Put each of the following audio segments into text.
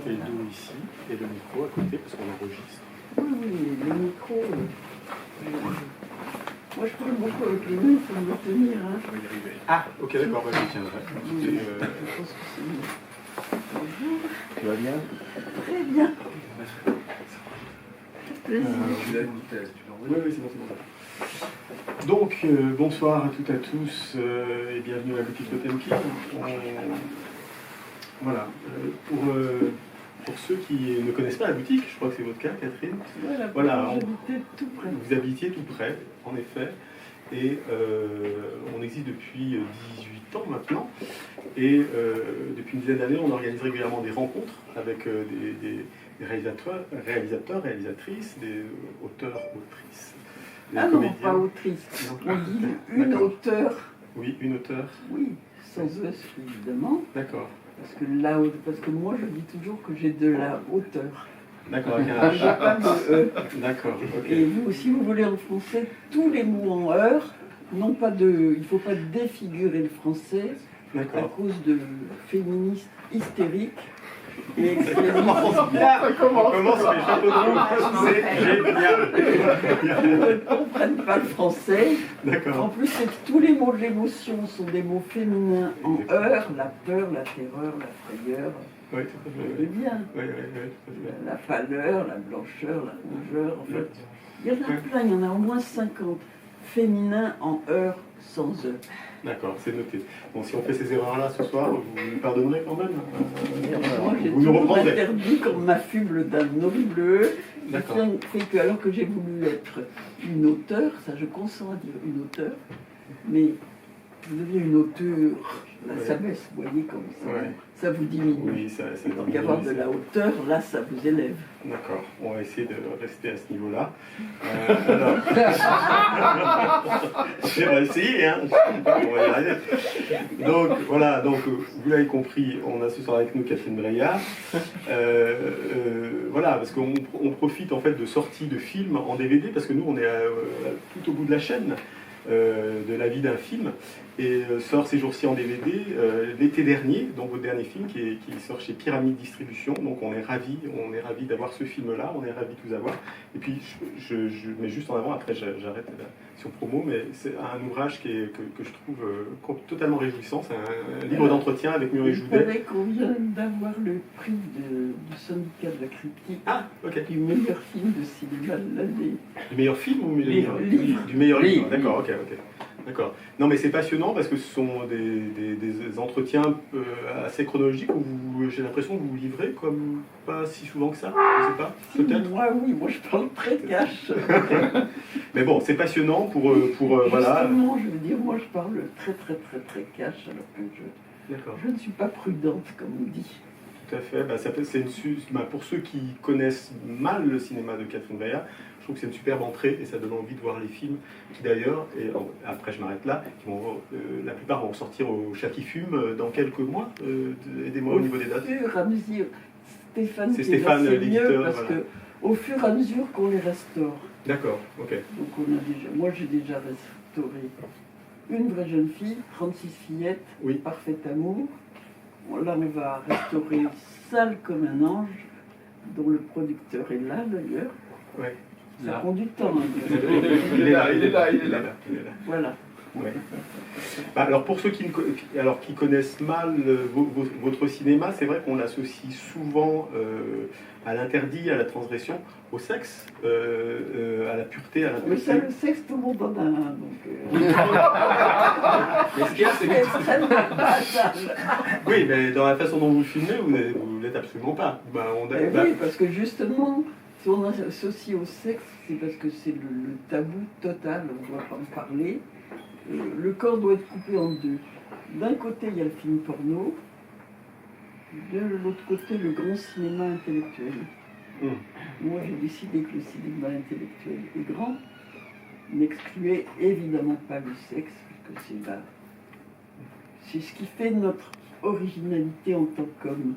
Et le dos ici, et le micro à côté, parce qu'on enregistre. Oui, le micro. Moi, je parle beaucoup avec les mains, ça me va tenir. Hein. Je vais y arriver. Ah, ok, d'accord, bah, je tiendrai. Oui, je pense que c'est mieux. Bonjour. Tu vas bien? Très bien. Plaisir. Oui, c'est bon, c'est bon. Donc, bonsoir à toutes et à tous et bienvenue à la boutique Potemkin. Voilà, pour ceux qui ne connaissent pas la boutique, je crois que c'est votre cas, Catherine. Voilà, j'habitais tout près. Vous habitiez tout près, en effet, et on existe depuis 18 ans maintenant. Et depuis une dizaine d'années, on organise régulièrement des rencontres avec des réalisateurs, réalisatrices, des auteurs, autrices. Des comédiens. Non, pas autrice. On dit une auteure. Oui, une auteure. Oui, sans E, évidemment. D'accord. Parce que moi, je dis toujours que j'ai de la hauteur. D'accord, avec un H. Pas de E. D'accord, ok. Et vous, si vous voulez en français, tous les mots en heure, non pas de... Il ne faut pas défigurer le français à cause de féministes hystériques. Et on commence les chapeaux de roue, c'est génial. Ils ne comprennent pas le français. D'accord. En plus, tous les mots de l'émotion sont des mots féminins en heure, la peur, la terreur, la frayeur. Oui, tout à fait. C'est bien. Oui, tout à fait. La pâleur, la blancheur, la rougeur, en fait. Il y en a plein, il y en a au moins 50 féminins en heure sans E. D'accord, c'est noté. Bon, si on fait ces erreurs-là ce soir, vous nous pardonnerez quand même. Moi, j'ai toujours interdit qu'on m'affuble d'un horrible E. D'accord. Fait que, alors que j'ai voulu être une auteure, ça je consens à dire une auteure, mais vous devenez une auteure, là ça baisse, vous voyez comme ça, ça vous diminue. Oui, ça donc avoir de la hauteur, là ça vous élève. D'accord, on va essayer de rester à ce niveau-là. On va essayer, hein. On va y arriver. Donc voilà, vous l'avez compris, on a ce soir avec nous Catherine Breillat. Voilà, parce qu'on profite en fait de sorties de films en DVD, parce que nous on est tout au bout de la chaîne de la vie d'un film, et sort ces jours-ci en DVD l'été dernier, donc votre dernier film qui sort chez Pyramide Distribution. Donc on est ravis d'avoir ce film-là, on est ravis de vous avoir. Et puis je mets juste en avant, après j'arrête la sur promo, mais c'est un ouvrage que je trouve totalement réjouissant. C'est un livre d'entretien avec Muriel Joudet. Vous savez qu'on vient d'avoir le prix du syndicat de la critique du meilleur film de cinéma de l'année. Du meilleur film ou du livre. Meilleur livre, d'accord, ok. D'accord. Non, mais c'est passionnant parce que ce sont des entretiens assez chronologiques où j'ai l'impression que vous vous livrez comme pas si souvent que ça. Je sais pas, peut-être. Moi, oui, moi je parle très cash. Mais bon, c'est passionnant pour voilà. Justement, je veux dire, moi je parle très cash alors que je ne suis pas prudente, comme on dit. Tout à fait. Pour ceux qui connaissent mal le cinéma de Catherine Breillat, je trouve que c'est une superbe entrée et ça donne envie de voir les films qui d'ailleurs, et après je m'arrête là, la plupart vont sortir au Chat qui fume dans quelques mois. Aidez-moi au niveau des dates. Au fur et à mesure, c'est Stéphane l'éditeur. Parce qu'au fur et à mesure qu'on les restaure. D'accord, ok. Donc moi j'ai déjà restauré Une vraie jeune fille, 36 fillettes, Parfait amour. Bon, là on va restaurer Sale comme un ange, dont le producteur est là d'ailleurs. Ouais. Ça prend du temps. Il est là. Voilà. Ouais. Alors pour ceux qui connaissent mal votre cinéma, c'est vrai qu'on l'associe souvent à l'interdit, à la transgression, au sexe, à la pureté, à l'impureté. Mais ça, le sexe, tout le monde en a un. Mais ce qu'il y a, c'est que... Oui, mais dans la façon dont vous le filmez, vous ne l'êtes absolument pas. Oui, parce que justement, si on associe au sexe, c'est parce que c'est le tabou total, on ne doit pas en parler. Le corps doit être coupé en deux. D'un côté, il y a le film porno, de l'autre côté, le grand cinéma intellectuel. Moi, j'ai décidé que le cinéma intellectuel est grand, n'excluait évidemment pas le sexe, parce que c'est ce qui fait notre originalité en tant qu'homme.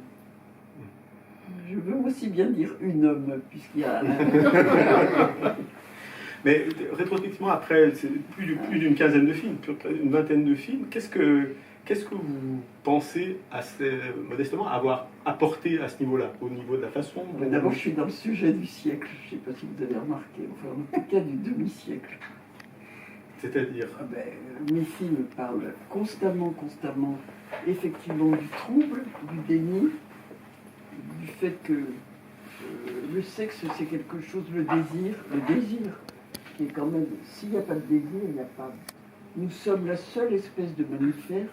Je veux aussi bien dire une homme, puisqu'il y a... Mais rétrospectivement, après plus d'une quinzaine de films, une vingtaine de films, qu'est-ce Qu'est-ce que vous pensez, modestement, avoir apporté à ce niveau-là, au niveau de la façon dont... D'abord, je suis dans le sujet du siècle, je ne sais pas si vous avez remarqué, enfin en tout cas du demi-siècle. C'est-à-dire Mes films parlent constamment, effectivement du trouble, du déni, du fait que le sexe c'est quelque chose, le désir, qui est quand même, s'il n'y a pas de désir, il n'y a pas... Nous sommes la seule espèce de mammifère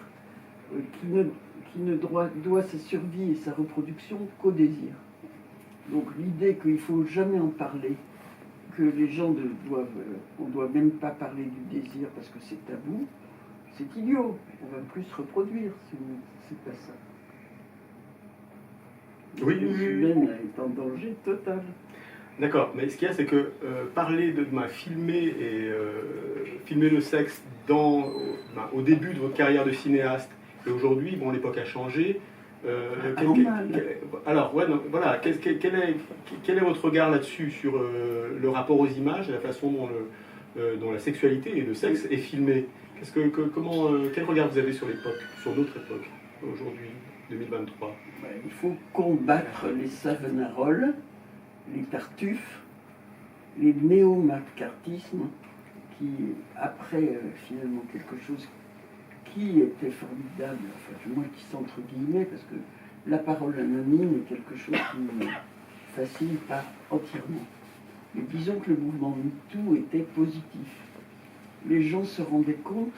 qui ne doit sa survie et sa reproduction qu'au désir. Donc l'idée qu'il ne faut jamais en parler, que les gens on ne doit même pas parler du désir parce que c'est tabou, c'est idiot. On va plus se reproduire, c'est pas ça. Oui, L'espèce humaine est en danger total. D'accord, mais ce qu'il y a, c'est que parler filmer le sexe au début de votre carrière de cinéaste, et aujourd'hui, bon, l'époque a changé. Alors, ouais, non, voilà, quel est votre regard là-dessus, sur le rapport aux images et la façon dont la sexualité et le sexe est filmé? Quel regard vous avez sur l'époque, sur notre époque, aujourd'hui, 2023? Il faut combattre les Savonarola, les Tartuffes, les néo-macartismes, qui, après finalement quelque chose qui était formidable, enfin moi qui entre guillemets, parce que la parole anonyme est quelque chose qui ne me fascine pas entièrement. Mais disons que le mouvement MeToo était positif. Les gens se rendaient compte,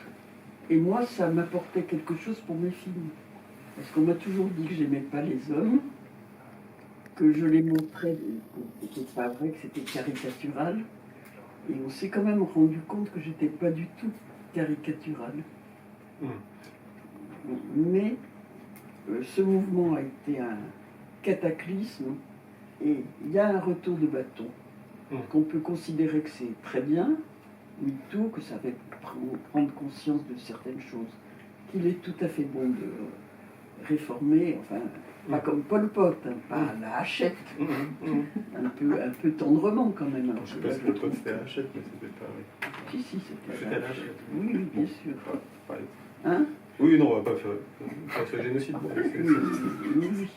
et moi ça m'apportait quelque chose pour mes films. Parce qu'on m'a toujours dit que j'aimais pas les hommes, que je les montrais, que c'était pas vrai, que c'était caricatural. Et on s'est quand même rendu compte que j'étais pas du tout caricatural. Mais ce mouvement a été un cataclysme et il y a un retour de bâton. Qu'on peut considérer que c'est très bien, MeToo, que ça fait prendre conscience de certaines choses, qu'il est tout à fait bon de réformer, enfin, pas comme Pol Pot, hein, pas à la Hachette, un peu tendrement quand même. Je ne sais pas si Pol Pot c'était à la Hachette, mais c'était pas... Si, c'était à la Hachette. Oui, bien sûr. Hein? Oui, non, on va pas faire le génocide. Oui.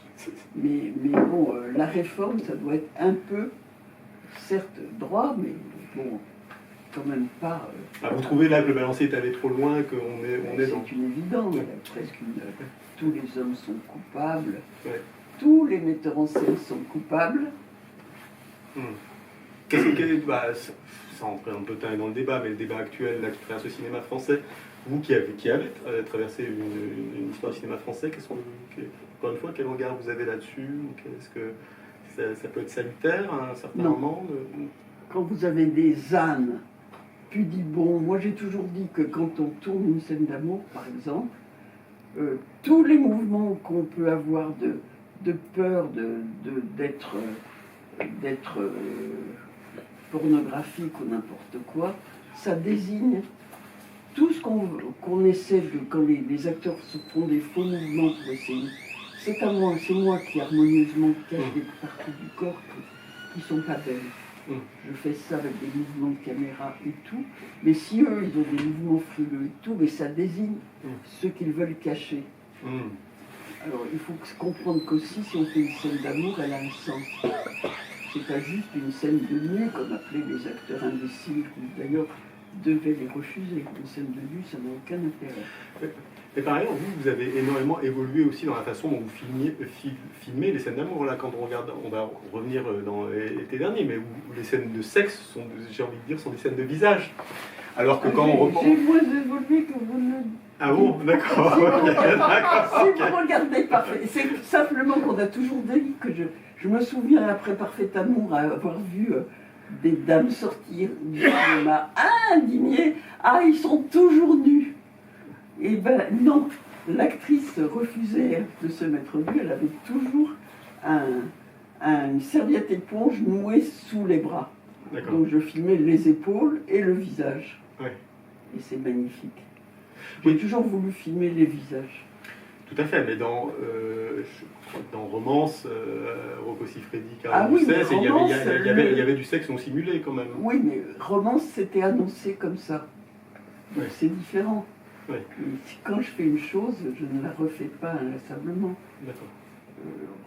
Mais bon, la réforme, ça doit être un peu, certes, droit, mais bon, quand même pas... vous trouvez là que le balancier est allé trop loin, qu'on est dans... C'est une évidence, presque tous les hommes sont coupables, ouais. Tous les metteurs en scène sont coupables. Sans rentrer un peu dans le débat, mais le débat actuel là, qui traverse le cinéma français, vous qui avez traversé une histoire du cinéma français, encore une fois, quel regard vous avez là-dessus? Est-ce que ça peut être salutaire à un certain moment Quand vous avez des ânes pudibonds, moi j'ai toujours dit que quand on tourne une scène d'amour, par exemple, tous les mouvements qu'on peut avoir de peur d'être pornographique ou n'importe quoi, ça désigne tout ce qu'on essaie de... Quand les acteurs se font des faux mouvements pour essayer, c'est moi qui harmonieusement cache des parties du corps qui ne sont pas belles. Je fais ça avec des mouvements de caméra et tout, mais si eux, ils ont des mouvements frileux et tout, mais ça désigne ce qu'ils veulent cacher. Alors, il faut comprendre qu'aussi, si on fait une scène d'amour, elle a un sens. C'est pas juste une scène de nu, comme appelaient les acteurs imbéciles, qui d'ailleurs devaient les refuser. Une scène de nu, ça n'a aucun intérêt. Et par ailleurs, vous avez énormément évolué aussi dans la façon dont vous filmez les scènes d'amour. Là, quand on regarde, on va revenir dans l'été dernier, mais où les scènes de sexe, j'ai envie de dire, sont des scènes de visage. Alors que quand on reprend... J'ai moins évolué que vous ne... Ah bon, d'accord. Si vous regardez Parfait, c'est simplement qu'on a toujours dit que je me souviens après Parfait Amour avoir vu des dames sortir du cinéma indignées. Ah, ils sont toujours nus. Et ben non, l'actrice refusait de se mettre nue. Elle avait toujours une serviette éponge nouée sous les bras. Donc je filmais les épaules et le visage. Ouais. Et c'est magnifique. J'ai toujours voulu filmer les visages. Tout à fait, mais dans Romance, Rocco Siffredi, il y avait du sexe non simulé quand même. Oui, mais Romance, c'était annoncé comme ça. Donc c'est différent. Oui. Quand je fais une chose, je ne la refais pas inlassablement. D'accord.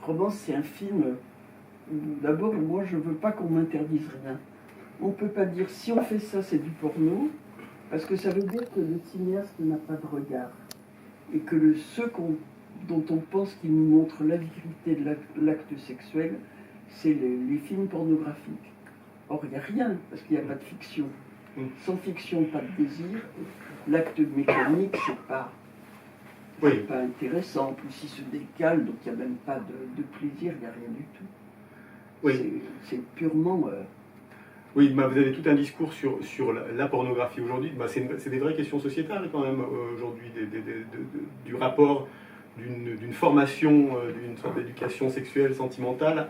Romance, c'est un film où, d'abord, moi, je ne veux pas qu'on m'interdise rien. On ne peut pas dire si on fait ça, c'est du porno, parce que ça veut dire que le cinéaste n'a pas de regard. Et que ceux dont on pense qu'ils nous montrent la vérité de l'acte sexuel, c'est les films pornographiques. Or, il n'y a rien, parce qu'il n'y a pas de fiction. Sans fiction, pas de désir. L'acte mécanique, c'est pas intéressant. En plus, il se décale, donc il n'y a même pas de plaisir, il n'y a rien du tout. Oui. C'est purement... Oui, vous avez tout un discours sur la pornographie aujourd'hui. C'est des vraies questions sociétales quand même aujourd'hui, du rapport d'une formation, d'une sorte d'éducation sexuelle, sentimentale,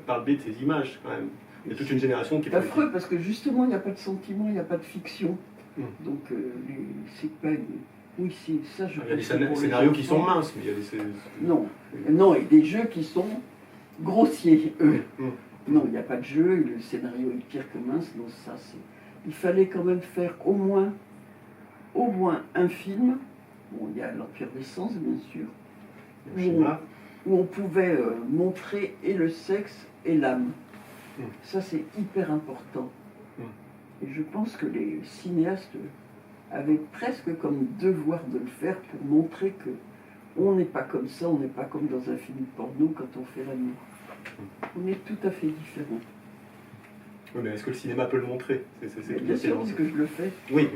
par le biais de ces images quand même. Il y a toute une génération qui est affreux parce que justement il n'y a pas de sentiment, il n'y a pas de fiction. Donc c'est pas... Oui, c'est ça. Il y a des scénarios qui sont minces, mais il y a des... Non, et des jeux qui sont grossiers, eux. Non, il n'y a pas de jeu, le scénario est pire que mince, donc ça c'est... Il fallait quand même faire au moins un film, bon, il y a l'Empire des Sens bien sûr, où on pouvait montrer et le sexe et l'âme. Ça c'est hyper important. Et je pense que les cinéastes avaient presque comme devoir de le faire pour montrer que on n'est pas comme ça, on n'est pas comme dans un film porno quand on fait l'amour. On est tout à fait différents. Oui, mais est-ce que le cinéma peut le montrer? Bien sûr, parce que je le fais. Oui.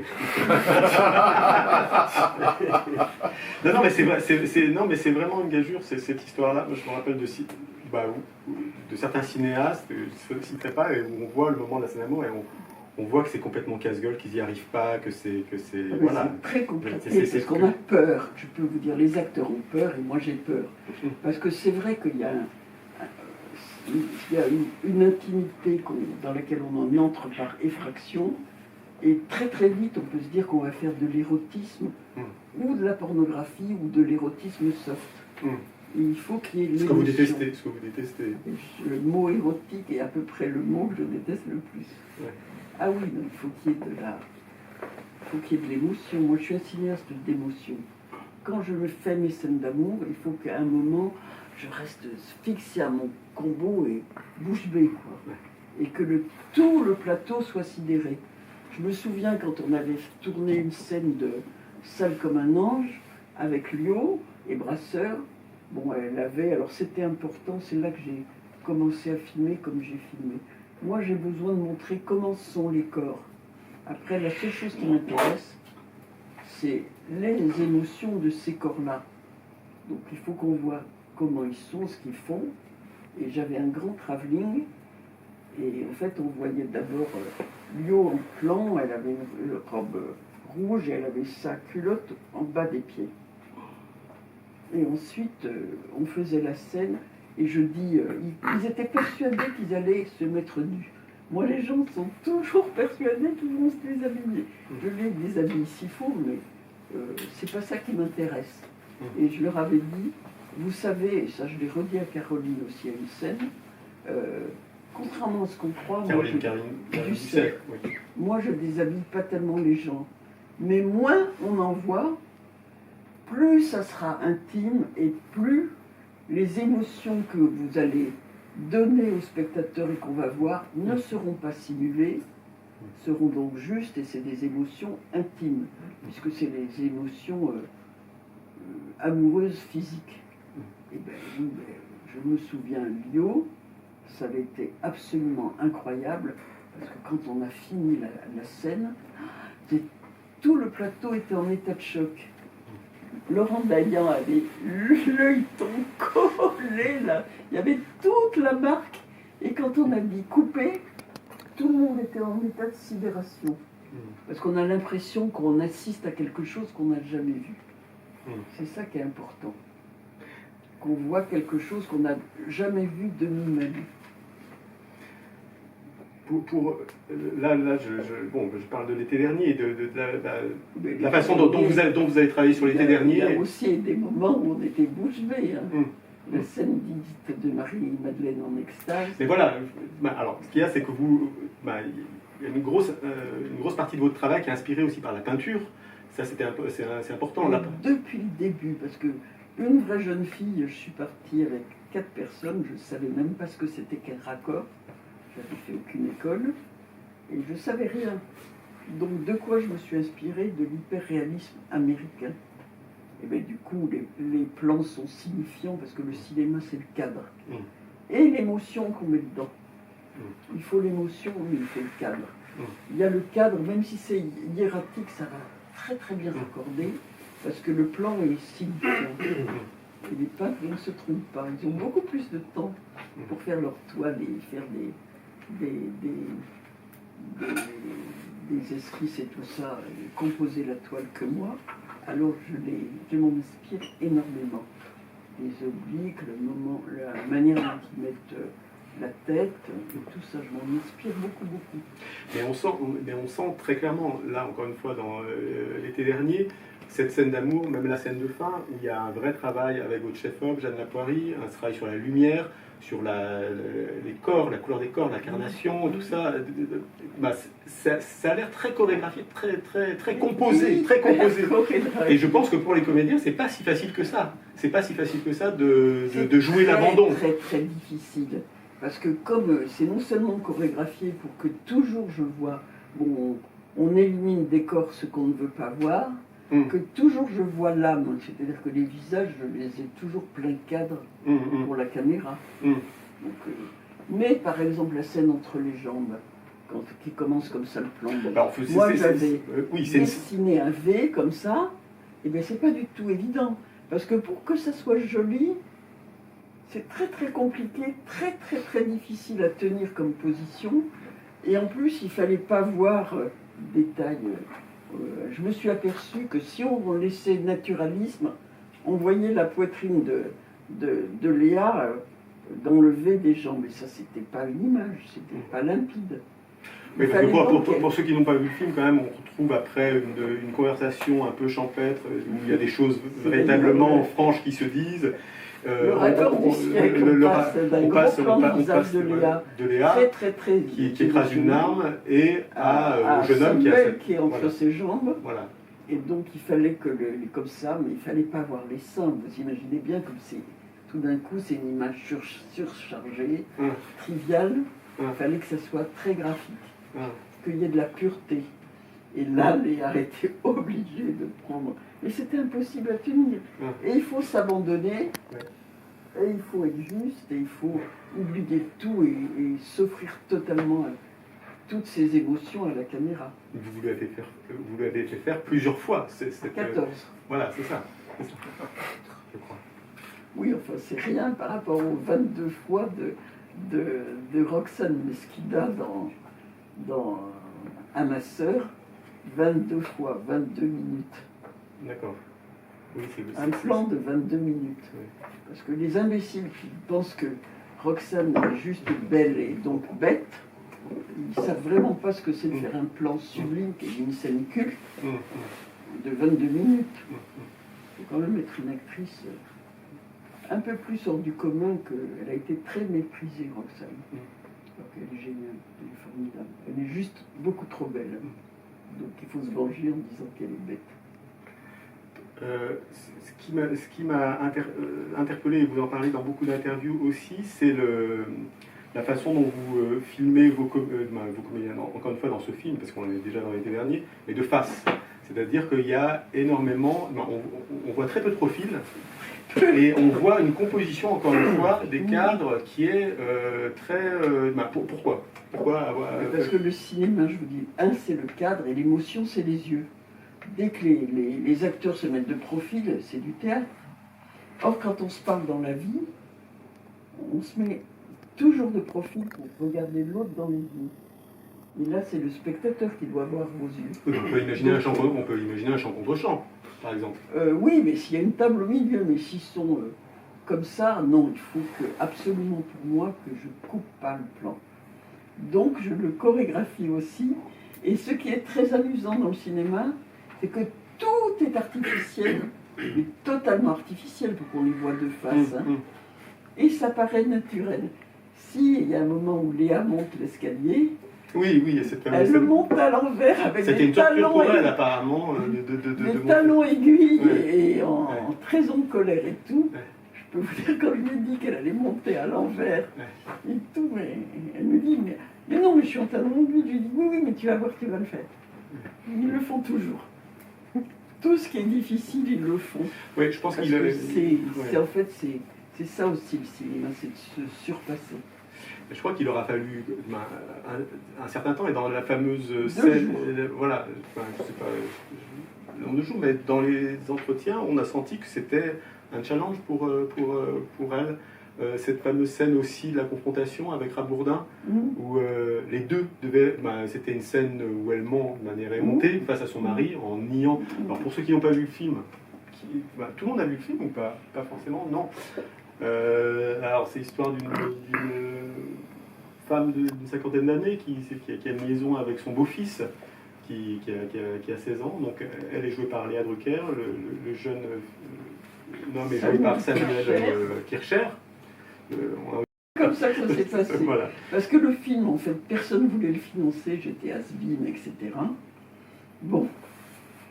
non, mais c'est vraiment une gageure, cette histoire-là. Moi, je me rappelle de certains cinéastes, je ne citerai pas, où on voit le moment de la scène d'amour et on voit que c'est complètement casse-gueule, qu'ils n'y arrivent pas, que c'est voilà. C'est très compliqué, parce qu'on a peur. Je peux vous dire, les acteurs ont peur et moi j'ai peur. Parce que c'est vrai qu'il y a une intimité dans laquelle on en entre par effraction, et très très vite on peut se dire qu'on va faire de l'érotisme, ou de la pornographie, ou de l'érotisme soft. Et il faut qu'il y ait l'émotion. Ce que vous détestez. Le mot érotique est à peu près le mot que je déteste le plus. Ouais. Ah oui, donc il faut qu'il y ait de l'émotion. Moi je suis un cinéaste d'émotion. Quand je fais mes scènes d'amour, il faut qu'à un moment je reste fixé à mon combo et bouche bée, quoi. Et que tout le plateau soit sidéré. Je me souviens quand on avait tourné une scène de Sale comme un ange avec Lio et Brasseur. Bon, elle avait, alors c'était important, c'est là que j'ai commencé à filmer comme j'ai filmé. Moi, j'ai besoin de montrer comment sont les corps. Après, la seule chose qui m'intéresse, c'est les émotions de ces corps-là. Donc, il faut qu'on voit comment ils sont, ce qu'ils font. Et j'avais un grand travelling. Et en fait, on voyait d'abord Lio en plan, elle avait une robe rouge et elle avait sa culotte en bas des pieds. Et ensuite, on faisait la scène et je dis, ils étaient persuadés qu'ils allaient se mettre nus. Moi, les gens sont toujours persuadés qu'ils vont se déshabiller. Je les déshabille s'il faut, mais c'est pas ça qui m'intéresse. Et je leur avais dit, vous savez, et ça je l'ai redit à Caroline aussi à une scène, contrairement à ce qu'on croit, Caroline Dussert, oui. Moi je déshabille pas tellement les gens. Mais moins on en voit, plus ça sera intime et plus les émotions que vous allez donner aux spectateurs et qu'on va voir ne seront pas simulées, seront donc justes, et c'est des émotions intimes, puisque c'est les émotions amoureuses physiques. Et je me souviens, Lio, ça avait été absolument incroyable, parce que quand on a fini la scène, tout le plateau était en état de choc. Laurent Dayan avait l'œilleton collé là, il y avait toute la marque, et quand on a dit couper, tout le monde était en état de sidération. Parce qu'on a l'impression qu'on assiste à quelque chose qu'on n'a jamais vu. C'est ça qui est important. Qu'on voit quelque chose qu'on n'a jamais vu de nous-mêmes. Là, je parle de l'été dernier, de la façon dont vous avez travaillé sur l'été dernier. Il y a aussi des moments où on était bouche bée. La scène dite de Marie-Madeleine en extase. Mais voilà, alors ce qu'il y a, c'est que il y a une grosse partie de votre travail qui est inspirée aussi par la peinture. Ça, c'est important, là. Depuis le début, parce que une vraie jeune fille, je suis partie avec 4 personnes, je ne savais même pas ce que c'était qu'un raccord, je n'avais fait aucune école, et je ne savais rien. Donc de quoi je me suis inspirée? De l'hyperréalisme américain. Et bien du coup, les plans sont signifiants, parce que le cinéma, c'est le cadre. Et l'émotion qu'on met dedans. Il faut l'émotion, mais il faut le cadre. Il y a le cadre, même si c'est hiératique, ça va très très bien raccorder, parce que le plan est signifiant. Et les peintres ne se trompent pas. Ils ont beaucoup plus de temps pour faire leur toile et faire des esquisses et tout ça, et composer la toile que moi. Alors je m'en inspire énormément. Les obliques, la manière dont ils mettent la tête, tout ça, je m'en inspire beaucoup, beaucoup. Mais on sent très clairement, là encore une fois, dans l'été dernier, cette scène d'amour, même la scène de fin, il y a un vrai travail avec votre chef-op, Jeanne Lapoirie, un travail sur la lumière, sur les corps, la couleur des corps, l'incarnation, tout ça. Ça a l'air très chorégraphié, très composé, très composé. Et je pense que pour les comédiens, c'est pas si facile que ça. C'est pas si facile que ça de jouer l'abandon. C'est très difficile. Parce que comme c'est non seulement chorégraphié pour que toujours je vois, bon, on élimine des corps ce qu'on ne veut pas voir, que toujours je vois l'âme, c'est-à-dire que les visages, je les ai toujours plein cadre pour la caméra. Donc, mais par exemple la scène entre les jambes, qui commence comme ça le plan, moi j'avais dessiné un V comme ça, et bien c'est pas du tout évident, parce que pour que ça soit joli, c'est très très compliqué, très très très difficile à tenir comme position, et en plus il fallait pas voir détail. Je me suis aperçu que si on laissait naturalisme, on voyait la poitrine de Léa dans le V des jambes. Et ça, c'était pas une image, c'était pas limpide. Mais pour ceux qui n'ont pas vu le film, quand même, on retrouve après une conversation un peu champêtre, où il y a des choses véritablement franches qui se disent. Le raccord du siècle, on passe d'un visage de Léa, très, qui écrase une arme, et au jeune homme qui est entre ses jambes. Voilà. Et donc il fallait que, comme ça, mais il ne fallait pas voir les seins. Vous imaginez bien comme c'est, tout d'un coup, c'est une image surchargée, triviale. Il fallait que ça soit très graphique, qu'il y ait de la pureté. Et là, Léa était obligée de prendre. Et c'était impossible à tenir. Et il faut s'abandonner, et il faut être juste, et il faut oublier tout et s'offrir totalement toutes ses émotions à la caméra. Vous l'avez fait faire plusieurs fois. 14. Voilà, c'est ça. Je crois. Oui, enfin, c'est rien par rapport aux 22 fois de Roxane Mesquida dans À ma sœur. 22 fois, 22 minutes. D'accord. Oui, un plan de 22 minutes. Oui. Parce que les imbéciles qui pensent que Roxane est juste belle et donc bête, ils ne savent vraiment pas ce que c'est de faire un plan sublime qui est une scène culte de 22 minutes. Il faut quand même être une actrice un peu plus hors du commun qu'elle a été très méprisée, Roxane. Elle est géniale, elle est formidable. Elle est juste beaucoup trop belle. Donc il faut se venger en disant qu'elle est bête. Ce qui m'a interpellé, et vous en parlez dans beaucoup d'interviews aussi, c'est la façon dont vous filmez vos comédiens, encore une fois dans ce film, parce qu'on est déjà dans l'été dernier, mais de face. C'est-à-dire qu'il y a énormément, on voit très peu de profils, et on voit une composition, encore une fois, des cadres qui est très... pourquoi avoir... Parce que le cinéma, je vous dis, c'est le cadre, et l'émotion, c'est les yeux. Dès que les acteurs se mettent de profil, c'est du théâtre. Or, quand on se parle dans la vie, on se met toujours de profil pour regarder l'autre dans les yeux. Et là, c'est le spectateur qui doit voir vos yeux. On peut imaginer un chant contre chant, par exemple. Oui, mais s'il y a une table au milieu, mais s'ils sont comme ça, non, il faut absolument pour moi que je coupe pas le plan. Donc, je le chorégraphie aussi. Et ce qui est très amusant dans le cinéma, c'est que tout est artificiel, mais totalement artificiel pour qu'on les voit de face. Et ça paraît naturel. S'il y a un moment où Léa monte l'escalier, Oui, oui, cette fameuse Elle le scène. monte à l'envers avec C'était des une torture talons, pour elle, apparemment, de des monter. talons aiguilles Ouais. et en très en colère et tout. Ouais. Je peux vous dire, quand je lui ai dit qu'elle allait monter à l'envers et tout, mais elle me dit, mais non, mais je suis en talons aiguilles. Je lui dis, oui, oui, mais tu vas voir, tu vas le faire. Ils le font toujours. Tout ce qui est difficile, ils le font. Oui, je pense Parce qu'il que avait. c'est en fait, c'est ça aussi le cinéma, c'est de se surpasser. Je crois qu'il aura fallu un certain temps, et dans la fameuse scène, voilà, enfin, je sais pas le nombre de jours, mais dans les entretiens, on a senti que c'était un challenge pour elle. Cette fameuse scène aussi de la confrontation avec Rabourdin, où les deux devaient. C'était une scène où elle ment de manière émontée face à son mari en niant. Alors pour ceux qui n'ont pas vu le film, tout le monde a vu le film ou pas? Pas forcément, non. Alors c'est l'histoire d'une femme d'une cinquantaine d'années qui a une liaison avec son beau-fils qui a 16 ans. Donc elle est jouée par Léa Drucker, le jeune homme est joué par Samuel Kircher. Comme ça que ça s'est passé. Voilà. Parce que le film, en fait, personne ne voulait le financer, j'étais has-been, etc. Bon,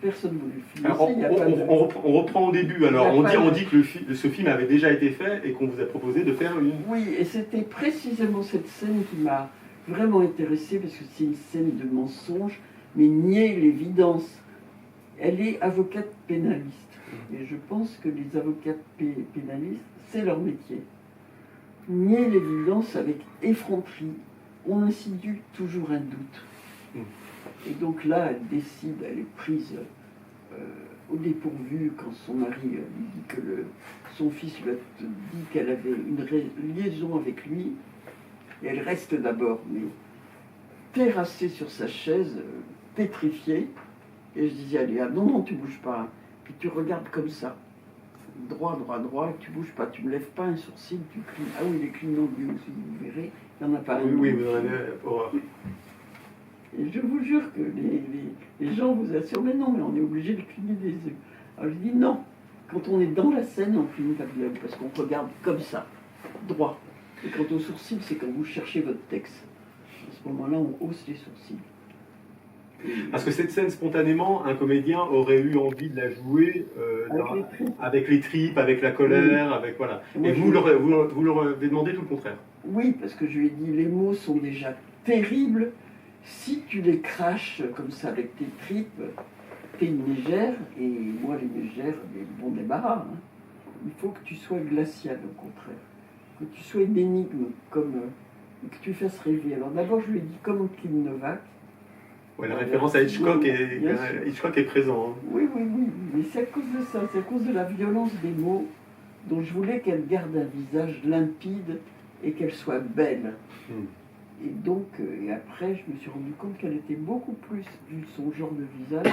personne ne voulait le financer. Alors, on reprend au début. Alors, on dit que ce film avait déjà été fait et qu'on vous a proposé de faire une. Oui, et c'était précisément cette scène qui m'a vraiment intéressée, parce que c'est une scène de mensonge, mais nier l'évidence. Elle est avocate pénaliste. Et je pense que les avocats pénalistes, c'est leur métier. Nier l'évidence avec effronterie. On insinue toujours un doute. Et donc là, elle décide, elle est prise au dépourvu quand son mari lui dit que son fils lui a dit qu'elle avait une liaison avec lui. Et elle reste d'abord, mais terrassée sur sa chaise, pétrifiée. Et je disais, allez, non, non, tu bouges pas. Puis tu regardes comme ça. Droit, droit, droit, et tu bouges pas, tu ne lèves pas un sourcil, tu clignes. Ah oui, les clignants lui aussi, vous verrez, il n'y en a pas un. Oui, vous en avez horreur. Et je vous jure que les gens vous assurent, mais non, mais on est obligé de cligner des yeux. Alors je dis non, quand on est dans la scène, on cligne pas de l'œil, parce qu'on regarde comme ça, droit. Et quant au sourcil, c'est quand vous cherchez votre texte. À ce moment-là, on hausse les sourcils. Parce que cette scène, spontanément, un comédien aurait eu envie de la jouer avec les tripes, avec la colère, avec voilà. Et vous leur avez demandé tout le contraire. Oui, parce que je lui ai dit, les mots sont déjà terribles. Si tu les craches comme ça avec tes tripes, t'es une mégère, et moi les mégères, les bons débarras. Hein. Il faut que tu sois glacial, au contraire. Que tu sois une énigme, que tu fasses rêver. Alors d'abord, je lui ai dit, comme Kim Novak. Ouais, la référence à Hitchcock est présent. Hein. Oui, oui, oui, mais c'est à cause de ça, c'est à cause de la violence des mots, dont je voulais qu'elle garde un visage limpide et qu'elle soit belle. Et donc, et après, je me suis rendu compte qu'elle était beaucoup plus, vu son genre de visage,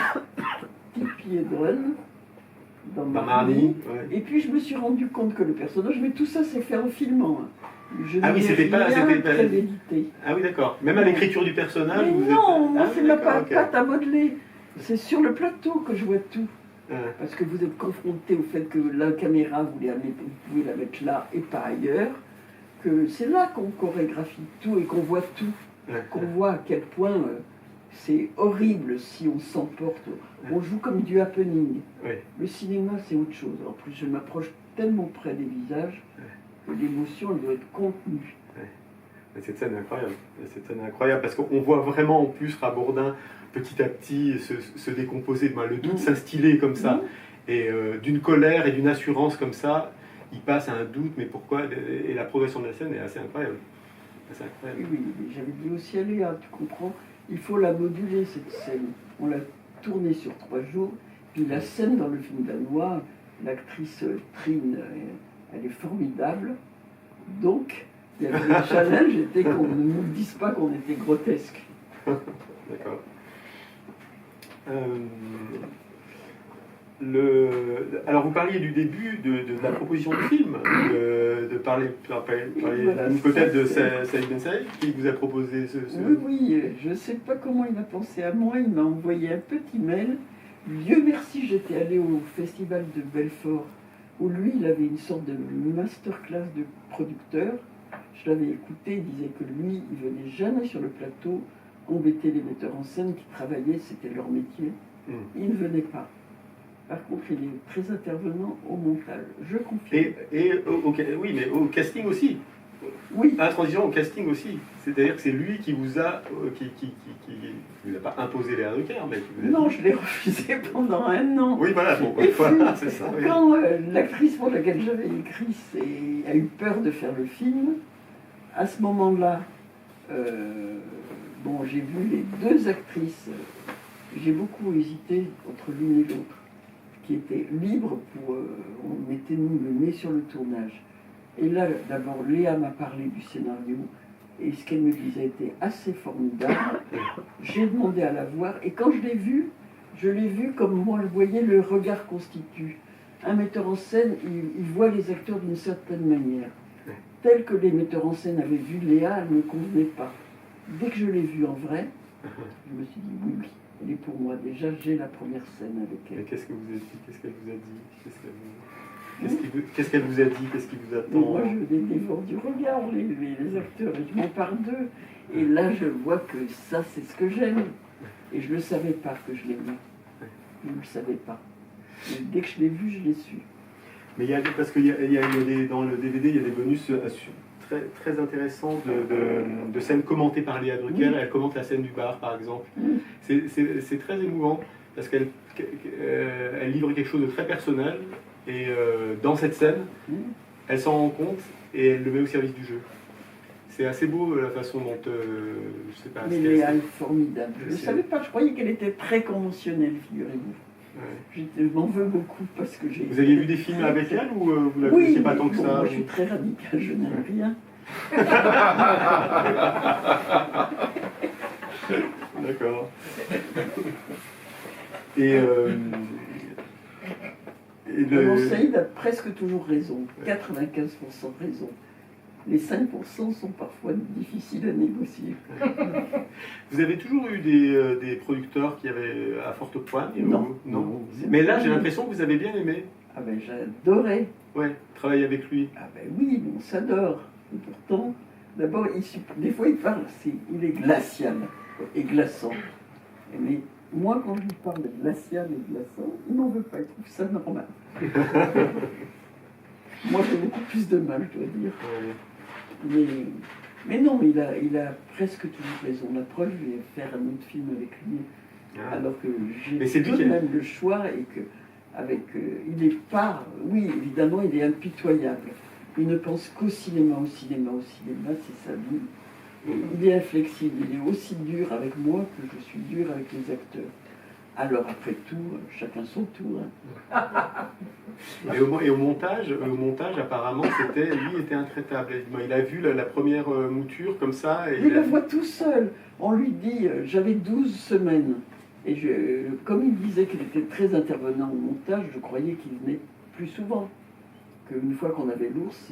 Tippi Hedren, dans Marnie. Ouais. Et puis, je me suis rendu compte que le personnage, mais tout ça, c'est fait en filmant. Hein. Je ah oui, c'était pas prémédité. Ah oui, d'accord. Même à l'écriture du personnage. Mais non, moi, c'est ma patte à modeler. C'est sur le plateau que je vois tout. Parce que vous êtes confronté au fait que la caméra, vous pouvez la mettre là et pas ailleurs. Que c'est là qu'on chorégraphie tout et qu'on voit tout. Qu'on voit à quel point c'est horrible si on s'emporte. On joue comme du happening. Le cinéma, c'est autre chose. En plus, je m'approche tellement près des visages que l'émotion, elle doit être contenue. Cette scène est incroyable. Cette scène est incroyable parce qu'on voit vraiment en plus Rabourdin petit à petit se décomposer, le doute s'instiller comme ça. Et d'une colère et d'une assurance comme ça, il passe à un doute, mais pourquoi? Et la progression de la scène est assez incroyable. Oui, j'avais dit aussi à Léa, tu comprends, il faut la moduler cette scène. On l'a tournée sur 3 jours, puis la scène dans le film danois, l'actrice Trine, elle est formidable. Donc, il y avait le challenge, était qu'on ne nous dise pas qu'on était grotesque. D'accord. Alors vous parliez du début de la proposition du film, de parler voilà, peut-être de Saïd Ben Saïd qui vous a proposé ce... Oui, je ne sais pas comment il a pensé à moi, il m'a envoyé un petit mail. Dieu merci, j'étais allée au festival de Belfort, où lui, il avait une sorte de masterclass de producteur. Je l'avais écouté, il disait que lui, il venait jamais sur le plateau embêter les metteurs en scène qui travaillaient, c'était leur métier. Ils ne venaient pas. Par contre, il est très intervenant au montage, je confirme. Oui, mais au casting aussi. Oui. À la transition, au casting aussi. C'est-à-dire que c'est lui qui vous a, qui vous a pas imposé les Drucker, mais qui vous a Non, dit... je l'ai refusé pendant 1 an. Oui, voilà, bon, Et voilà, puis, c'est ça. Oui. quand l'actrice pour laquelle j'avais écrit a eu peur de faire le film, à ce moment-là, bon, j'ai vu les 2 actrices, j'ai beaucoup hésité entre l'une et l'autre, qui étaient libres pour... on mettait nous le nez sur le tournage. Et là, d'abord, Léa m'a parlé du scénario, et ce qu'elle me disait était assez formidable. J'ai demandé à la voir, et quand je l'ai vu comme moi le voyais, le regard constitue. Un metteur en scène, il voit les acteurs d'une certaine manière. Tel que les metteurs en scène avaient vu Léa, elle ne me convenait pas. Dès que je l'ai vue en vrai, je me suis dit oui, oui, elle est pour moi. Déjà, j'ai la première scène avec elle. Mais qu'est-ce que vous avez dit? Qu'est-ce qu'elle vous a dit? Qu'est-ce qu'elle vous a dit? Qu'est-ce qui vous attend? Moi, je les dévore du regard, les acteurs, et je m'en pars d'eux. Et là, je vois que ça, c'est ce que j'aime. Et je ne le savais pas que je l'aimais. Je ne le savais pas. Mais dès que je l'ai vu, je l'ai su. Mais parce qu'il dans le DVD, il y a des bonus très, très intéressants de scènes commentées par Léa Drucker. Elle commente la scène du bar, par exemple. C'est très émouvant parce qu'elle livre quelque chose de très personnel. Et dans cette scène, elle s'en rend compte et elle le met au service du jeu. C'est assez beau la façon dont... je sais pas. Mais Léa est formidable. Je ne savais pas, je croyais qu'elle était très conventionnelle, figurez-vous. Ouais. Je m'en veux beaucoup parce que j'ai... Vous aviez vu des films avec elle ou vous la connaissiez pas tant que ça? Moi je suis très radicale, je n'aime rien. D'accord. Et Saïd a presque toujours raison, 95% raison. Les 5% sont parfois difficiles à négocier. Vous avez toujours eu des producteurs qui avaient à forte poigne? Non. Mais là, j'ai l'impression que vous avez bien aimé. Ah ben j'adorais. Ouais, travailler avec lui. Ah ben oui, on s'adore. Et pourtant, d'abord, des fois il parle, il est glacial et glaçant. Mais moi, quand je lui parle de glacial et glaçant, il n'en veut pas, il trouve ça normal. Moi, j'ai beaucoup plus de mal, je dois dire. Mais non, il a presque toujours raison. La preuve, je vais faire un autre film avec lui. Alors que j'ai tout de même le choix et que il n'est pas... Oui, évidemment, il est impitoyable. Il ne pense qu'au cinéma, c'est sa vie. Il est inflexible, il est aussi dur avec moi que je suis dur avec les acteurs. Alors après tout, chacun son tour. Et au montage, apparemment, lui était intraitable. Il a vu la première mouture comme ça. Et il la voit tout seul. On lui dit, j'avais 12 semaines. Et comme il disait qu'il était très intervenant au montage, je croyais qu'il venait plus souvent. Qu'une fois qu'on avait l'ours...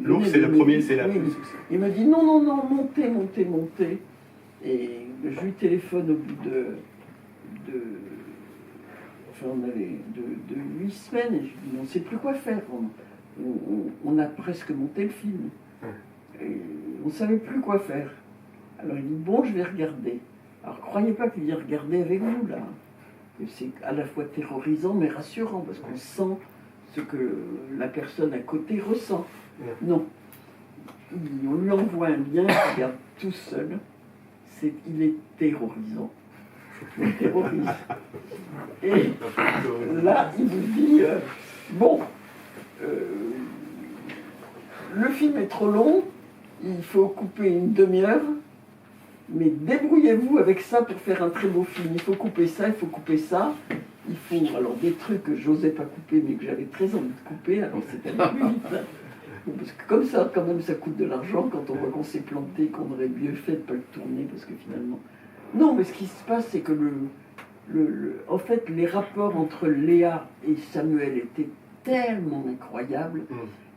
L'ours, c'est la première, c'est la... Il m'a dit, non, montez. Et je lui téléphone au bout de 8 semaines, et je lui dis, on ne sait plus quoi faire. On a presque monté le film. Et on ne savait plus quoi faire. Alors il dit, bon, je vais regarder. Alors croyez pas qu'il vient regarder avec vous, là. C'est à la fois terrorisant, mais rassurant, parce qu'on sent ce que la personne à côté ressent. Non. On lui envoie un lien, il regarde tout seul. Il est terrorisant. Il terrorise. Et là, il vous dit, le film est trop long, il faut couper une demi-heure, mais débrouillez-vous avec ça pour faire un très beau film. Il faut couper ça, il faut alors des trucs que j'osais pas couper, mais que j'avais très envie de couper, alors c'était plus vite. Parce que comme ça, quand même, ça coûte de l'argent quand on voit qu'on s'est planté, qu'on aurait mieux fait de ne pas le tourner, parce que finalement... Non, mais ce qui se passe, c'est que en fait, les rapports entre Léa et Samuel étaient tellement incroyables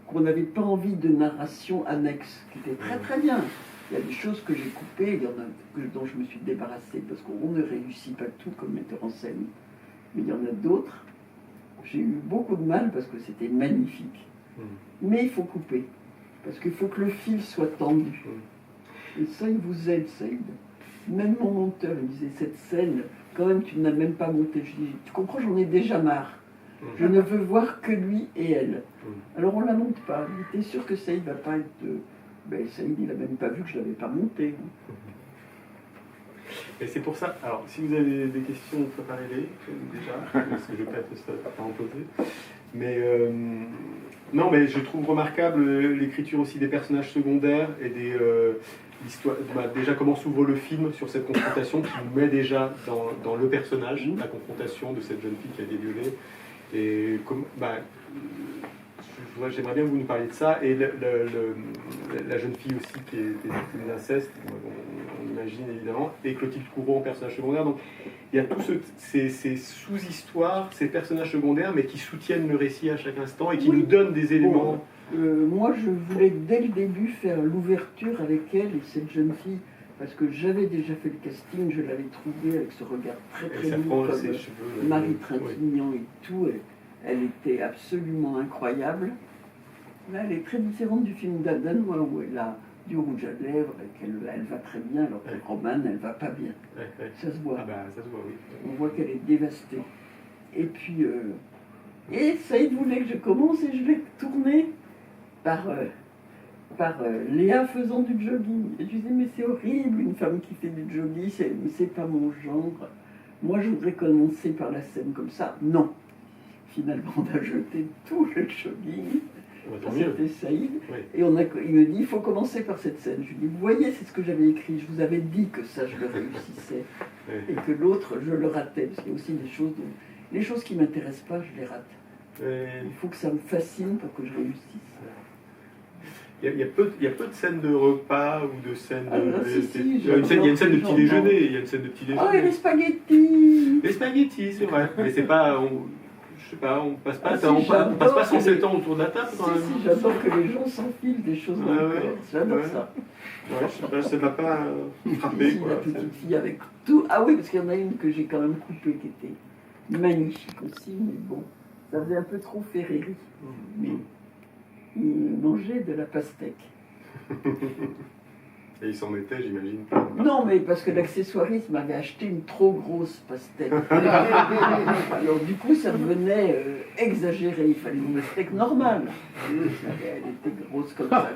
qu'on n'avait pas envie de narration annexe, qui était très très bien. Il y a des choses que j'ai coupées, il y en a dont je me suis débarrassée, parce qu'on ne réussit pas tout comme metteur en scène. Mais il y en a d'autres. J'ai eu beaucoup de mal parce que c'était magnifique. Mais il faut couper, parce qu'il faut que le fil soit tendu. Et ça, il vous aide, Saïd. Même mon monteur, il disait, cette scène, quand même, tu ne l'as même pas montée. Je dis, tu comprends, j'en ai déjà marre. Je ne veux voir que lui et elle. Alors on ne la monte pas. Il était sûr que Saïd ne va pas être... Ben, Saïd, il n'a même pas vu que je ne l'avais pas montée. Et c'est pour ça, alors si vous avez des questions, préparez-les déjà, parce que je ne vais pas en poser. Mais non, mais je trouve remarquable l'écriture aussi des personnages secondaires et des l'histoire. Déjà, comment s'ouvre le film sur cette confrontation qui nous met déjà dans le personnage, la confrontation de cette jeune fille qui a été violée. Et comme, j'aimerais bien que vous nous parliez de ça. Et la jeune fille aussi qui est victime d'inceste, on imagine évidemment, et Clotilde Courreau en personnage secondaire. Donc il y a tous ces sous-histoires, ces personnages secondaires, mais qui soutiennent le récit à chaque instant et qui nous donnent des éléments. Moi, je voulais dès le début faire l'ouverture avec elle et cette jeune fille, parce que j'avais déjà fait le casting, je l'avais trouvée avec ce regard très très lourd, comme Marie Trintignant et tout. Elle était absolument incroyable. Là, elle est très différente du film danois où elle a du rouge à lèvres et qu'elle va très bien, alors que Romane, elle va pas bien. Ça se voit. Ah bah, ça se voit, oui. On voit qu'elle est dévastée. Et puis, et Saïd voulait que je commence et je l'ai tourné par Léa faisant du jogging. Et je disais, mais c'est horrible, une femme qui fait du jogging, c'est pas mon genre. Moi, je voudrais commencer par la scène comme ça. Non. Finalement, on a jeté tout le jogging. C'était Saïd. Oui. Et il me dit, il faut commencer par cette scène. Je lui dis, vous voyez, c'est ce que j'avais écrit. Je vous avais dit que ça, je le réussissais. Oui. Et que l'autre, je le ratais. Parce qu'il y a aussi des choses... Les choses qui ne m'intéressent pas, je les rate. Oui. Il faut que ça me fascine pour que je réussisse. Il y a peu de scènes de repas ou de scènes de... il y a une scène de petit déjeuner. Il y a une scène de petit déjeuner. Ah, et les spaghettis. Les spaghettis, c'est vrai. Mais c'est pas... Je sais pas, on passe pas 107 ans autour de la table quand même. Si, j'adore que les gens s'enfilent des choses dans le corps. J'adore ça. Ouais, je sais pas, ça ne m'a pas frappé. La petite fille avec tout. Ah oui, parce qu'il y en a une que j'ai quand même coupée qui était magnifique aussi, mais bon, ça faisait un peu trop Ferreri. Mais il mangeait de la pastèque. Et il s'en mettait, j'imagine. Non, mais parce que l'accessoiriste m'avait acheté une trop grosse pastèque. Alors du coup, ça devenait exagéré. Il fallait une pastèque normale. Elle était grosse comme ça.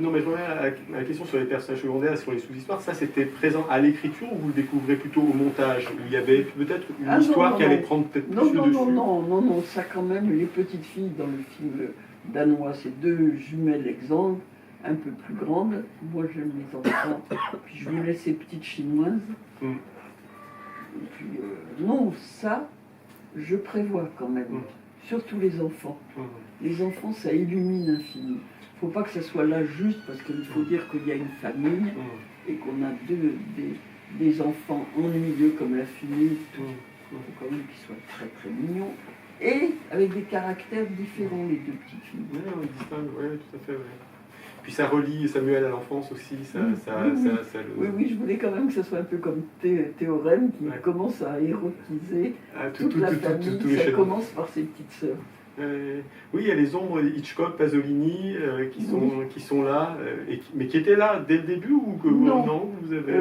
Non, mais je reviens à la question sur les personnages secondaires, sur les sous-histoires. Ça, c'était présent à l'écriture ou vous le découvrez plutôt au montage, où il y avait peut-être une histoire qui allait prendre peut-être plus le dessus? Non, ça quand même, les petites filles dans le film danois, c'est deux jumelles exemples, un peu plus grandes. Moi, j'aime les enfants. Puis je voulais ces petites chinoises. Et puis, non, ça, je prévois quand même. Surtout les enfants. Les enfants, ça illumine un film. Il ne faut pas que ça soit là juste parce qu'il faut dire qu'il y a une famille et qu'on a des enfants ennuyeux comme la fumée. Il faut quand même qu'ils soient très très mignons. Et avec des caractères différents, les deux petites filles. Oui, on distingue, oui, tout à fait. Oui. Puis ça relie Samuel à l'enfance aussi. Oui, je voulais quand même que ce soit un peu comme Théorème qui commence à érotiser toute la famille. Ça commence par ses petites sœurs. Oui, il y a les ombres Hitchcock, Pasolini qui sont là, mais qui étaient là dès le début ou que non vous avez...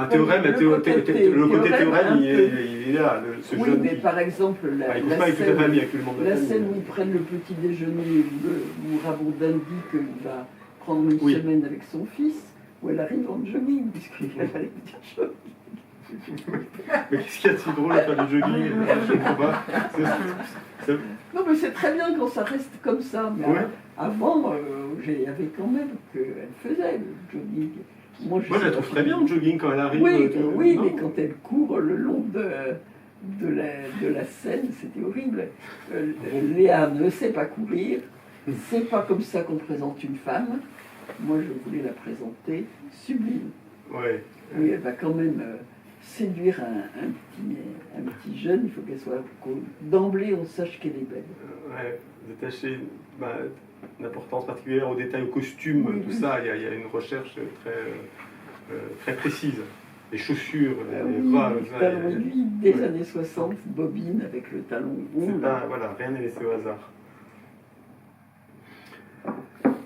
Théorème, le côté Théorème, il est là. Oui, mais par exemple, la scène où ils prennent le petit déjeuner, où Rabondin dit qu'il va prendre une semaine avec son fils, où elle arrive en jogging, puisqu'il fallait dire jogging. Mais qu'est-ce qu'il y a de si drôle à faire du jogging? Je ne comprends pas. Non, mais c'est très bien quand ça reste comme ça. Mais avant, il y avait quand même qu'elle faisait le jogging. Moi, je la trouve très bien le jogging quand elle arrive. Oui, mais quand elle court le long de la scène, c'était horrible. Léa ne sait pas courir. C'est pas comme ça qu'on présente une femme. Moi, je voulais la présenter sublime. Oui, elle va quand même séduire un petit jeune. Il faut qu'elle soit... D'emblée, on sache qu'elle est belle. Vous attachez une importance particulière aux détails, aux costumes, tout ça. Il y a une recherche très précise. Les chaussures, les bras... Le talon lui des années 60, bobine avec le talon rond. Voilà, rien n'est laissé au hasard.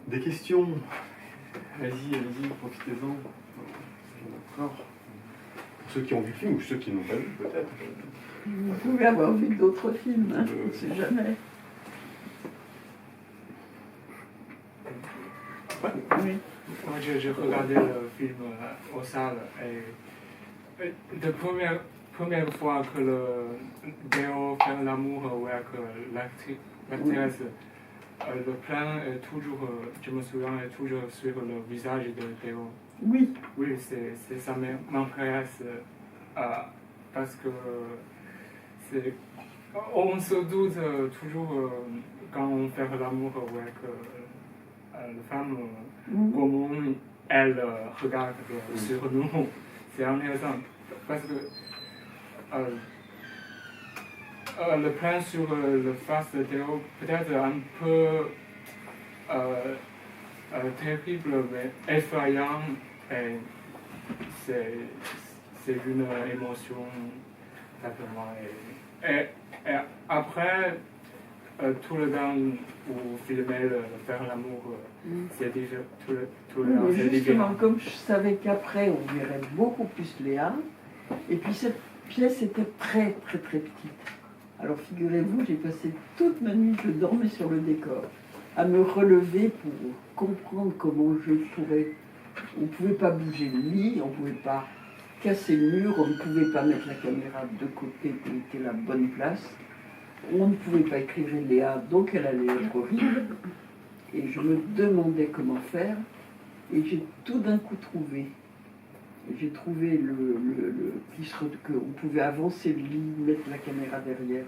Des questions? Allez-y, profitez-en. D'accord. Pour ceux qui ont vu le film ou ceux qui n'ont pas vu, peut-être. Vous pouvez avoir vu d'autres films, hein, on ne sait jamais. Ouais. Oui. Moi, j'ai regardé le film au salle et de première fois que le Déo fait l'amour avec l'actrice, le plan est toujours, je me souviens, est toujours sur le visage de Déo. Oui, Oui, ça m'intéresse parce que on se doute toujours quand on fait l'amour avec la femme, comment elle regarde sur nous. C'est intéressant parce que le plan sur le face de Théo peut-être un peu terrible mais effrayant et c'est une émotion simplement et après tout le temps où filmer faire l'amour c'est déjà tout le temps mais c'est justement, différent. comme je savais qu'après on verrait beaucoup plus Léa, et puis cette pièce était très très très petite. Alors figurez-vous, j'ai passé toute ma nuit, je dormais sur le décor, à me relever pour comprendre comment je pourrais. On ne pouvait pas bouger le lit, on ne pouvait pas casser le mur, on ne pouvait pas mettre la caméra de côté pour était la bonne place. On ne pouvait pas éclairer Léa, donc elle allait être horrible. Et je me demandais comment faire, et j'ai tout d'un coup trouvé. J'ai trouvé qu'on pouvait avancer le lit, mettre la caméra derrière,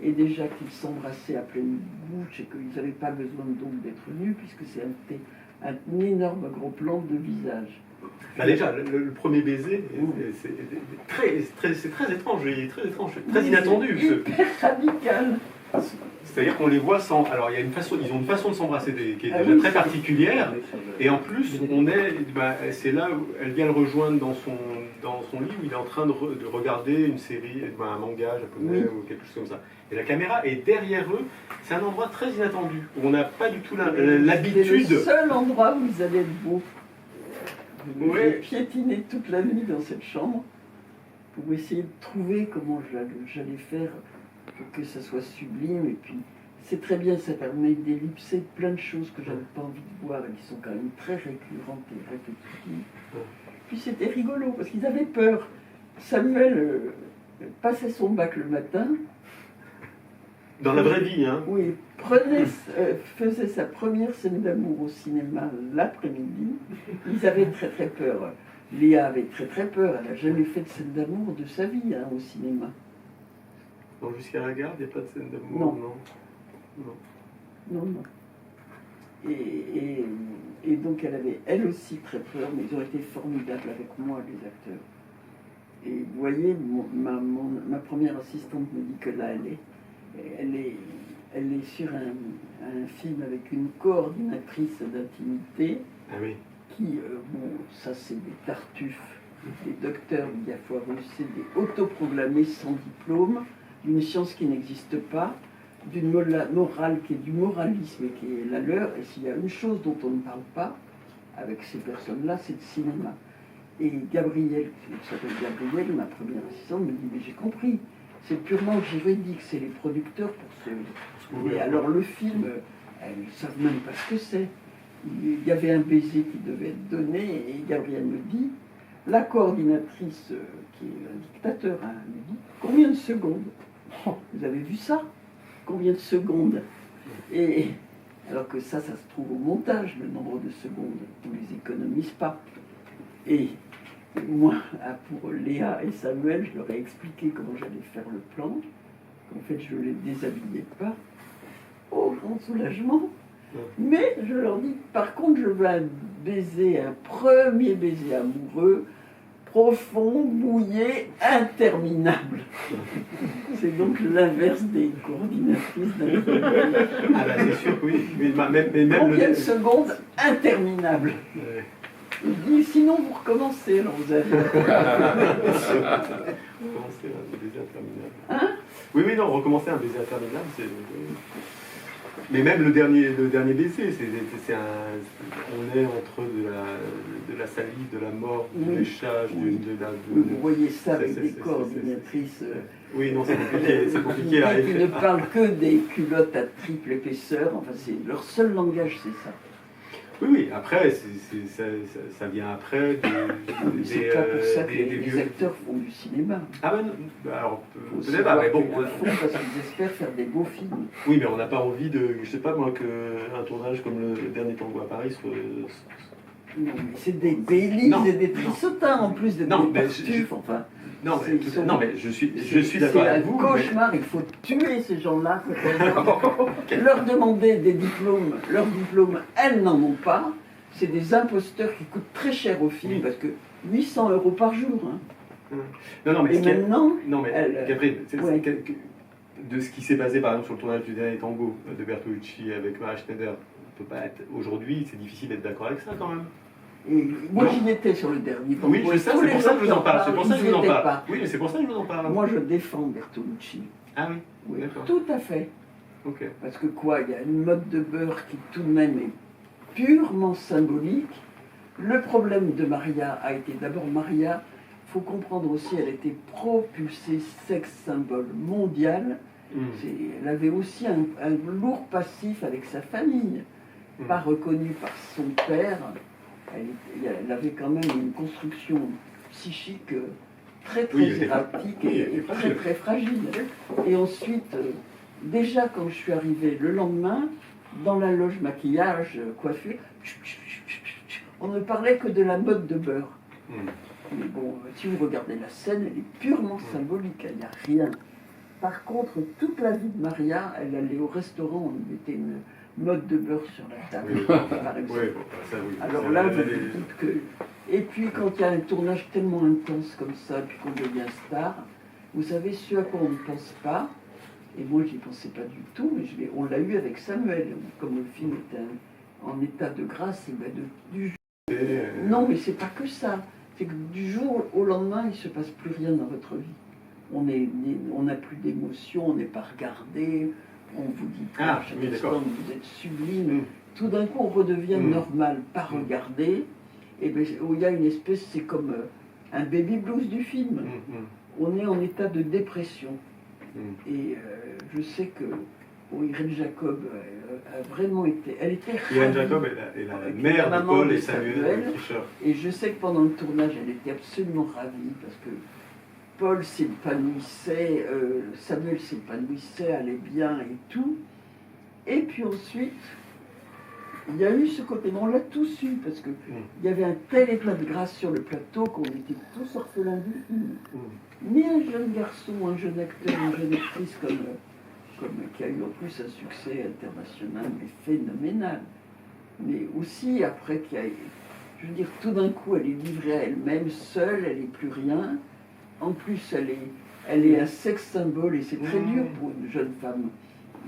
et déjà qu'ils s'embrassaient à pleine bouche et qu'ils n'avaient pas besoin donc d'être nus, puisque c'était un énorme gros plan de visage. Bah déjà, le premier baiser, c'est très étrange, il est très étrange, très inattendu. Hyper radical. C'est-à-dire qu'on les voit sans. Alors, il y a ils ont une façon de s'embrasser qui est déjà oui, très particulière, et en plus, c'est là où elle vient le rejoindre dans son lit où il est en train de regarder une série, un manga japonais ou quelque chose comme ça. Et la caméra est derrière eux. C'est un endroit très inattendu où on n'a pas du tout l'habitude. C'est le seul endroit où ils allaient être beaux. Oui. J'ai piétiné toute la nuit dans cette chambre pour essayer de trouver comment j'allais faire pour que ça soit sublime. Et puis, c'est très bien, ça permet d'ellipser plein de choses que j'avais pas envie de voir et qui sont quand même très récurrentes et répétitives. Puis c'était rigolo parce qu'ils avaient peur. Samuel passait son bac le matin. Dans la vraie vie, hein. Oui, faisait sa première scène d'amour au cinéma l'après-midi. Ils avaient très très peur. Léa avait très très peur. Elle n'a jamais fait de scène d'amour de sa vie au cinéma. Bon, jusqu'à la gare, il n'y a pas de scène d'amour, Non. Et donc elle avait elle aussi très peur, mais ils ont été formidables avec moi, les acteurs. Et vous voyez, ma première assistante me dit que là, elle est sur un film avec une coordinatrice d'intimité Ah oui. qui, ça c'est des tartuffes, des docteurs diafoirus, c'est des autoproclamés sans diplôme, d'une science qui n'existe pas, d'une morale qui est du moralisme qui est la leur, et s'il y a une chose dont on ne parle pas avec ces personnes-là, c'est le cinéma. Et Gabrielle, qui s'appelle Gabrielle, ma première assistante, me dit, mais j'ai compris, c'est purement juridique, c'est les producteurs pour se... Et alors le film, elles ne savent même pas ce que c'est. Il y avait un baiser qui devait être donné, et Gabrielle me dit, la coordinatrice, qui est un dictateur, me dit, combien de secondes? Vous avez vu ça? Combien de secondes? Et alors que ça se trouve au montage, le nombre de secondes, on ne les économise pas. Et moi, pour Léa et Samuel, je leur ai expliqué comment j'allais faire le plan. En fait, je ne les déshabillais pas. Oh, grand soulagement. Mais je leur dis, par contre, je veux un premier baiser amoureux, profond, mouillé, interminable. C'est donc l'inverse des coordinatrices d'un film. Ah bah c'est sûr que oui. Mais même combien de secondes interminables. Ouais. Il dit, sinon vous recommencez, alors vous avez... Recommencer un baiser interminable. Hein? Oui, non, recommencer un baiser interminable, c'est... Mais même le dernier baiser, on est entre de la salive, de la mort, du Oui. léchage, Oui. Vous voyez ça avec des coordinatrices. Oui, non, c'est compliqué à qui ne écrire. parlent que des culottes à triple épaisseur. Enfin, leur seul langage, c'est ça. Oui, après, ça vient après Mais c'est pas pour ça que les vieux. acteurs font du cinéma. Ah ben non, alors Faut aussi peut-être pas, mais voir bon. qu'ils le font parce qu'ils espèrent faire des beaux films. Oui, mais on n'a pas envie de, je sais pas moi, qu'un tournage comme le dernier Tango à Paris soit. Non, mais c'est des Baileys et des Trissotins en plus, des Tartuffes, enfin. Non, mais je suis d'accord C'est un avec vous. cauchemar, il faut tuer ces gens-là. Leur demander des diplômes, leurs diplômes, elles n'en ont pas. C'est des imposteurs qui coûtent très cher au film, parce que 800 € par jour. Hein. Non, mais et maintenant, non, mais Catherine, de ce qui s'est passé par exemple sur le tournage du dernier Tango de Bertolucci avec Mara Schneider, on peut pas être. Aujourd'hui, c'est difficile d'être d'accord avec ça quand même. Et moi, j'y étais sur le dernier. Oui, je sais, c'est pour ça que je vous en parle. C'est pour ça que je vous en parle. Pas. Oui, mais c'est pour ça que je vous en parle. Moi, je défends Bertolucci. Ah oui, Oui, d'accord. tout à fait. Ok. Parce que quoi, il y a une mode de beurre qui tout de même est purement symbolique. Le problème de Maria a été d'abord Maria, il faut comprendre aussi, elle était propulsée sexe symbole mondial. Elle avait aussi un lourd passif avec sa famille, pas reconnu par son père. Elle avait quand même une construction psychique très erratique et très fragile. Et ensuite, déjà quand je suis arrivée le lendemain, dans la loge maquillage, coiffure, on ne parlait que de la mode de beurre. Mais bon, si vous regardez la scène, elle est purement symbolique, il n'y a rien. Par contre, toute la vie de Maria, elle allait au restaurant, on mettait une mode de beurre sur la table, par exemple. Alors là, je me doute que... Et puis, quand il y a un tournage tellement intense comme ça, puis qu'on devient star, vous savez, ce à quoi on ne pense pas, et moi, j'y pensais pas du tout, mais on l'a eu avec Samuel, comme le film était en état de grâce, et ben non, mais c'est pas que ça. C'est que du jour au lendemain, il ne se passe plus rien dans votre vie. On n'a plus d'émotion, on n'est pas regardé, on vous dit pas chaque instant vous êtes sublime. Tout d'un coup, on redevient normal, pas regardé. Et bien, il y a une espèce, c'est comme un baby blues du film. On est en état de dépression. Et je sais que Irène Jacob a vraiment été... Elle était ravie. Irène Jacob est la mère de Paul et Samuel Fischer. Et je sais que pendant le tournage, elle était absolument ravie parce que Paul s'épanouissait, Samuel s'épanouissait, allait bien et tout. Et puis ensuite, il y a eu ce côté, on l'a tous eu parce qu'il y avait un tel éclat de grâce sur le plateau qu'on était tous orphelins du film. Mais un jeune garçon, un jeune acteur, une jeune actrice qui a eu en plus un succès international mais phénoménal. Mais aussi après je veux dire, tout d'un coup, elle est livrée à elle-même, seule, elle n'est plus rien. En plus, elle est un sexe symbole et c'est très dur pour une jeune femme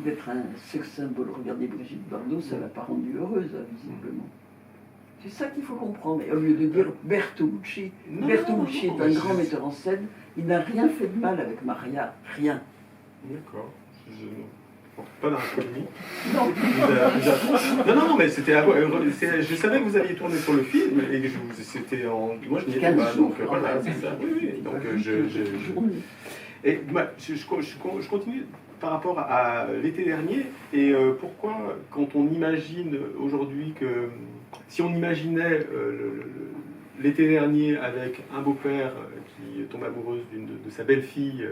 d'être un sexe symbole. Regardez Brigitte Bardot, ça ne l'a pas rendue heureuse, visiblement. C'est ça qu'il faut comprendre. Et au lieu de dire Bertolucci, Bertolucci est un grand metteur en scène, il n'a rien fait de mal avec Maria, rien. D'accord. Je ne porte pas dans la polémique. Non. Non, mais c'était. Je savais que vous aviez tourné sur le film et que c'était en. Moi, je n'y étais pas. Donc voilà, c'est ça. Oui. Donc Et moi, je continue par rapport à l'été dernier. Et pourquoi, quand on imagine aujourd'hui que. Si on imaginait l'été dernier avec un beau-père qui tombe amoureuse de sa belle-fille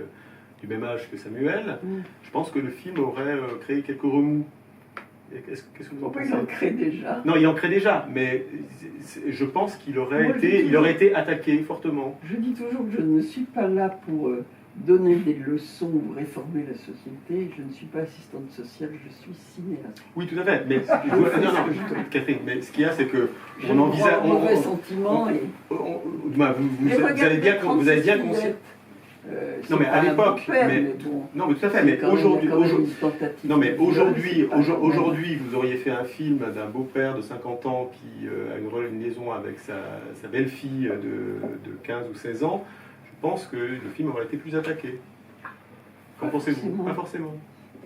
du même âge que Samuel, je pense que le film aurait créé quelques remous. Qu'est-ce que vous en pensez ? Il en crée déjà. Non, il en crée déjà, mais je pense qu'il aurait été attaqué fortement. Je dis toujours que je ne suis pas là pour donner des leçons ou réformer la société. Je ne suis pas assistante sociale, je suis cinéaste. Oui, tout à fait. Mais Catherine, mais ce qu'il y a, c'est que on envisage un mauvais sentiment et vous avez bien conscience. Non mais à l'époque, non mais tout à fait, mais aujourd'hui, vous auriez fait un film d'un beau-père de 50 ans qui a une liaison avec sa belle-fille de 15 ou 16 ans, je pense que le film aurait été plus attaqué. Qu'en pensez-vous ? Pas forcément.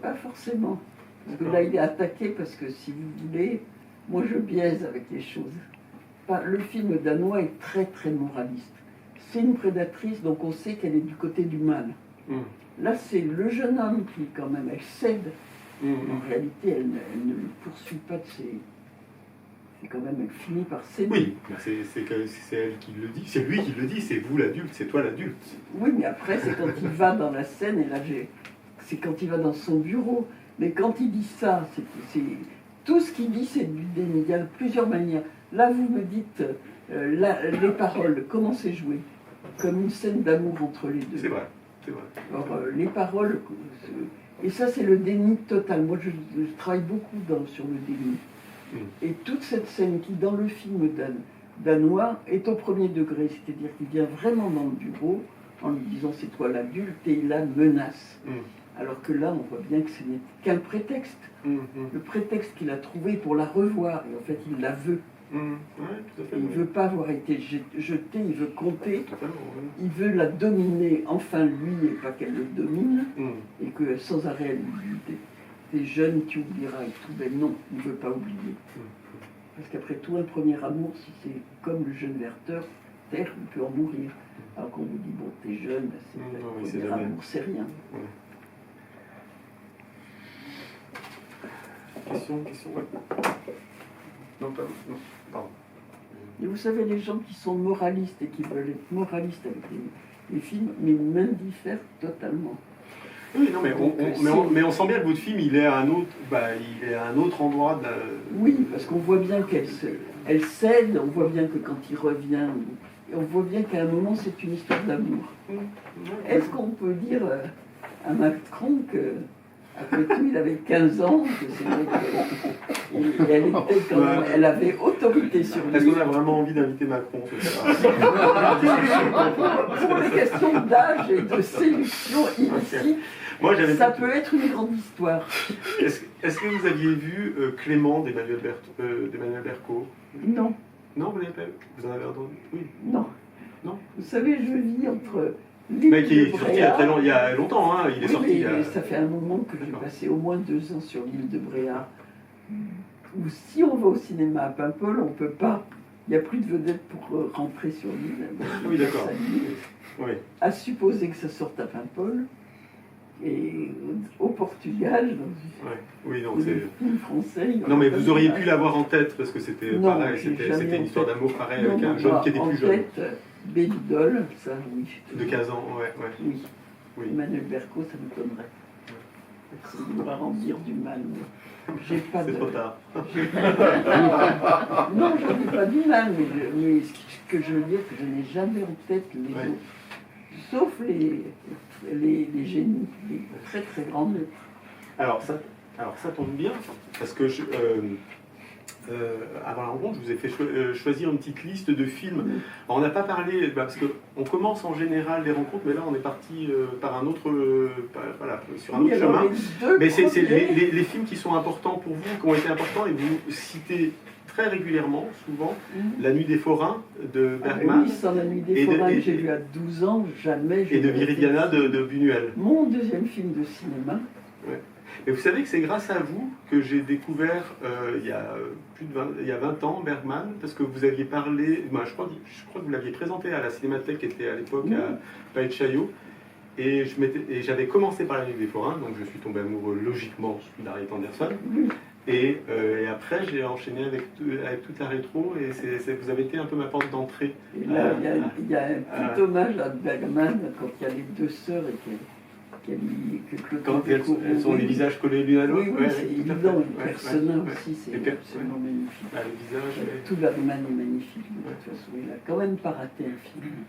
Pas forcément. Parce que là, il est attaqué parce que, si vous voulez, moi je biaise avec les choses. Le film danois est très très moraliste. C'est une prédatrice, donc on sait qu'elle est du côté du mal. Là, c'est le jeune homme qui, quand même, elle cède. En réalité, elle ne le poursuit pas de ses... C'est quand même, elle finit par céder. Oui, c'est elle qui le dit, c'est lui qui le dit, c'est vous l'adulte, c'est toi l'adulte. Oui, mais après, c'est quand il va dans la scène, et là, c'est quand il va dans son bureau. Mais quand il dit ça, tout ce qu'il dit, c'est du déni. Il y a plusieurs manières. Là, vous me dites, les paroles, comment c'est joué? Comme une scène d'amour entre les deux. C'est vrai, c'est vrai. Alors, les paroles, et ça, c'est le déni total. Moi, je travaille beaucoup sur le déni. Et toute cette scène qui, dans le film danois, est au premier degré, c'est-à-dire qu'il vient vraiment dans le bureau en lui disant c'est toi l'adulte et il la menace. Alors que là, on voit bien que ce n'est qu'un prétexte. Le prétexte qu'il a trouvé pour la revoir, et en fait, il la veut. Ouais, tout à fait. Il ne veut pas avoir été jeté, il veut compter, Totalement, oui. il veut la dominer, enfin lui, et pas qu'elle le domine, et que sans arrêt, elle lui dit t'es jeune, tu oublieras et tout. Ben non, il ne veut pas oublier. Parce qu'après tout, un premier amour, si c'est comme le jeune Werther, terre, il peut en mourir. Alors qu'on vous dit, bon, t'es jeune, ben c'est le premier amour, c'est rien. Question, ouais. Non, pardon. Et vous savez, les gens qui sont moralistes et qui veulent être moralistes avec les films, mais m'indiffèrent totalement. Oui, non, mais on sent bien que votre film, il est à un autre endroit de la... Oui, parce qu'on voit bien qu'elle cède, on voit bien que quand il revient, et on voit bien qu'à un moment, c'est une histoire d'amour. Est-ce qu'on peut dire à Macron que, après tout, il avait 15 ans, que c'est vrai qu'elle était quand même, elle avait autorité sur lui. Est-ce qu'on a vraiment envie d'inviter Macron Pour les questions d'âge et de séduction illicite, ça peut être une grande histoire. Est-ce que vous aviez vu Clément d'Emmanuel Berco? Non. Non, vous n'avez pas vu? Vous en avez entendu? Oui. Non. Non. Vous savez, je vis entre... Mais qui est sorti il y a longtemps, hein. Il est sorti. Mais ça fait un moment que j'ai passé au moins 2 ans sur l'île de Bréa. Où si on va au cinéma à Paimpol, on peut pas. Il n'y a plus de vedettes pour rentrer sur l'île. Oui, d'accord. Oui. À supposer que ça sorte à Paimpol. Et au Portugal, dans une film français. Non, mais vous auriez pu l'avoir en tête parce que c'était pareil, c'était une histoire d'amour pareil avec un jeune qui était plus jeune. Baby Doll, ça, oui. De 15 ans, ouais. Oui. Emmanuel Berco, ça m'étonnerait. Il va en dire du mal. J'ai pas C'est trop tard. Non, je ne dis pas du mal, mais ce que je veux dire, c'est que je n'ai jamais en tête les autres. Sauf les génies, les très très grandes lettres. Alors ça tombe bien, parce que avant la rencontre, je vous ai fait choisir une petite liste de films. Alors, on n'a pas parlé, parce qu'on commence en général les rencontres, mais là on est parti par un autre, sur un autre chemin. Mais c'est les films qui sont importants pour vous, qui ont été importants, et vous citez très régulièrement, souvent, La Nuit des Forains de Bergman. Oui, sans La Nuit des Forains que j'ai vu à 12 ans, jamais. Et de Viridiana de Buñuel. Mon deuxième film de cinéma. Ouais. Et vous savez que c'est grâce à vous que j'ai découvert il y a 20 ans Bergman, parce que vous aviez parlé, je crois que vous l'aviez présenté à la Cinémathèque qui était à l'époque à Palais de Chaillot, et j'avais commencé par La Nuit des Forains, donc je suis tombé amoureux logiquement d'Harriet Anderson, et après j'ai enchaîné avec toute la rétro, et vous avez été un peu ma porte d'entrée. Et là, il y a un petit hommage à Bergman quand il y a les deux sœurs et quand elles ont les visages collés l'une à l'autre. Oui, c'est évident. Le personnage aussi, c'est absolument magnifique. Le visage. Tout Bergman est magnifique. De toute façon, il n'a quand même pas raté un film.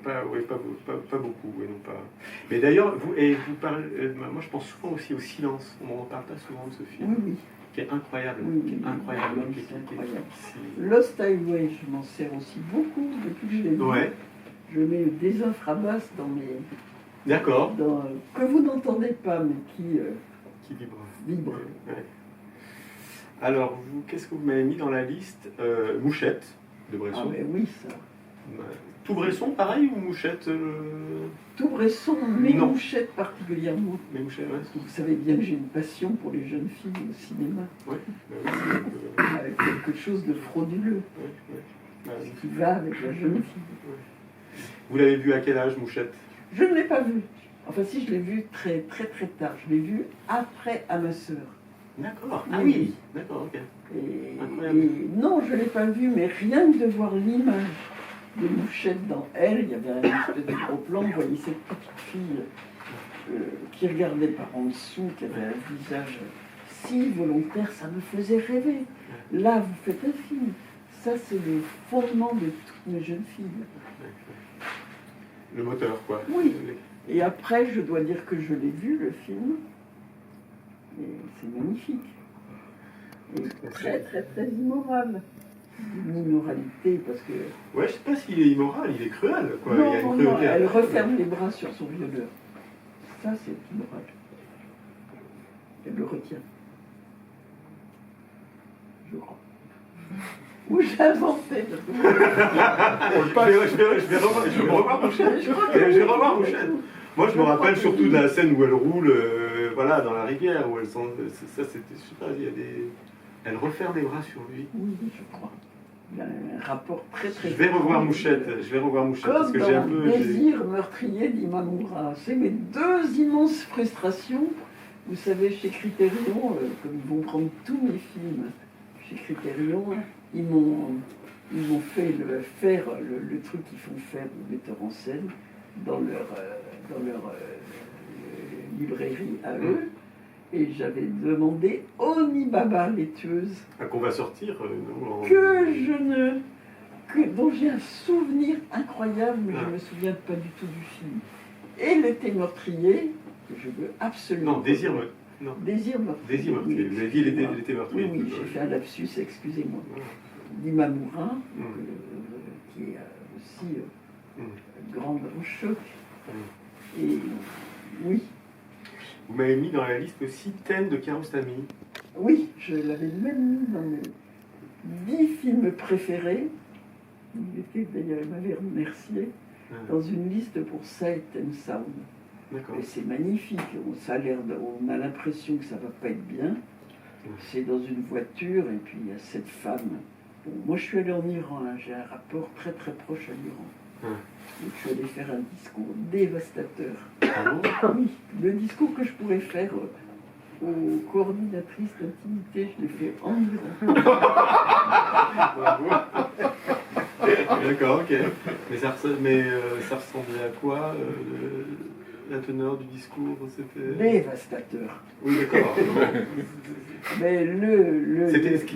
Pas beaucoup, oui, non pas. Mais d'ailleurs, vous parlez. Moi, je pense souvent aussi au Silence. On n'en parle pas souvent de ce film. Oui. Qui est incroyable. Lost Highway, je m'en sers aussi beaucoup depuis que je l'ai vu. Ouais. Je mets des infrabasses dans mes. D'accord. Que vous n'entendez pas, mais qui vibre. Ouais. Alors, qu'est-ce que vous m'avez mis dans la liste? Mouchette, de Bresson. Ah, mais oui, ça. Tout Bresson, pareil, ou Mouchette Tout Bresson, mais Non. Mouchette particulièrement. Mais Mouchette, ouais. Parce que vous savez bien que j'ai une passion pour les jeunes filles au cinéma, Ouais, bah oui, avec quelque chose de frauduleux, ouais. Bah oui. qui va avec la jeune fille. Vous l'avez vu à quel âge, Mouchette? Je ne l'ai pas vu. Enfin si, je l'ai vu très tard. Je l'ai vu après à ma sœur. D'accord. Ah Oui. oui, d'accord, ok. Incroyable. Et non, je ne l'ai pas vu, mais rien que de voir l'image de Mouchette dans Elle, il y avait un espèce de gros plan, vous voyez cette petite fille qui regardait par en dessous, qui avait un visage si volontaire, ça me faisait rêver. Là, vous faites un film. Ça, c'est le fondement de toutes mes jeunes filles. Le moteur, quoi. Oui. Et après, je dois dire que je l'ai vu, le film. Et c'est magnifique. Et très immoral. Une immoralité, parce que... Ouais, je sais pas s'il est immoral, il est cruel, quoi. Il y a Non, une non, cruauté. elle referme les bras sur son violeur. Ça, c'est immoral. Elle le retient. Je crois. Ou j'ai inventé. Je vais revoir Mouchette. Je vais revoir Mouchette. Moi, je me rappelle surtout de la scène où elle roule, voilà, dans la rivière, où elle sent... Ça, c'était, je sais pas, il y a des... Elle referme les bras sur lui. Oui, je crois. Il y a un rapport très Je vais revoir Mouchette, parce Comme que dans j'ai un peu... Désir meurtrier d'Imamura. C'est mes deux immenses frustrations. Vous savez, chez Criterion, comme ils vont prendre tous mes films, chez Criterion, ils m'ont fait faire le truc qu'ils font faire aux metteurs en scène dans leur librairie à eux. Et j'avais demandé Onibaba, les tueuses, Qu'on va sortir, dont j'ai un souvenir incroyable, mais je ne me souviens pas du tout du film. Et L'été meurtrier, que je veux absolument... Non, Désir Désir meurtrier. Désir meurtrier. Vous avez dit L'été meurtrier. Oui, j'ai fait un lapsus, excusez-moi. D'Imamura, qui est aussi grand choc. Et oui. Vous m'avez mis dans la liste aussi Thème de Kiarostami. Oui, je l'avais même mis dans mes 10 films préférés. Il m'avait remercié dans une liste pour Sight and Sound. D'accord. Et c'est magnifique. On a l'impression que ça va pas être bien. C'est dans une voiture et puis il y a cette femme. Bon, moi, je suis allé en Iran. J'ai un rapport très proche à l'Iran. Donc, je suis allé faire un discours dévastateur. Ah bon? Oui, le discours que je pourrais faire aux coordinatrices d'intimité, je l'ai fait en Iran. D'accord, ok. Mais ça ressemblait à quoi la teneur du discours? C'était... Dévastateur. Oui, d'accord. Mais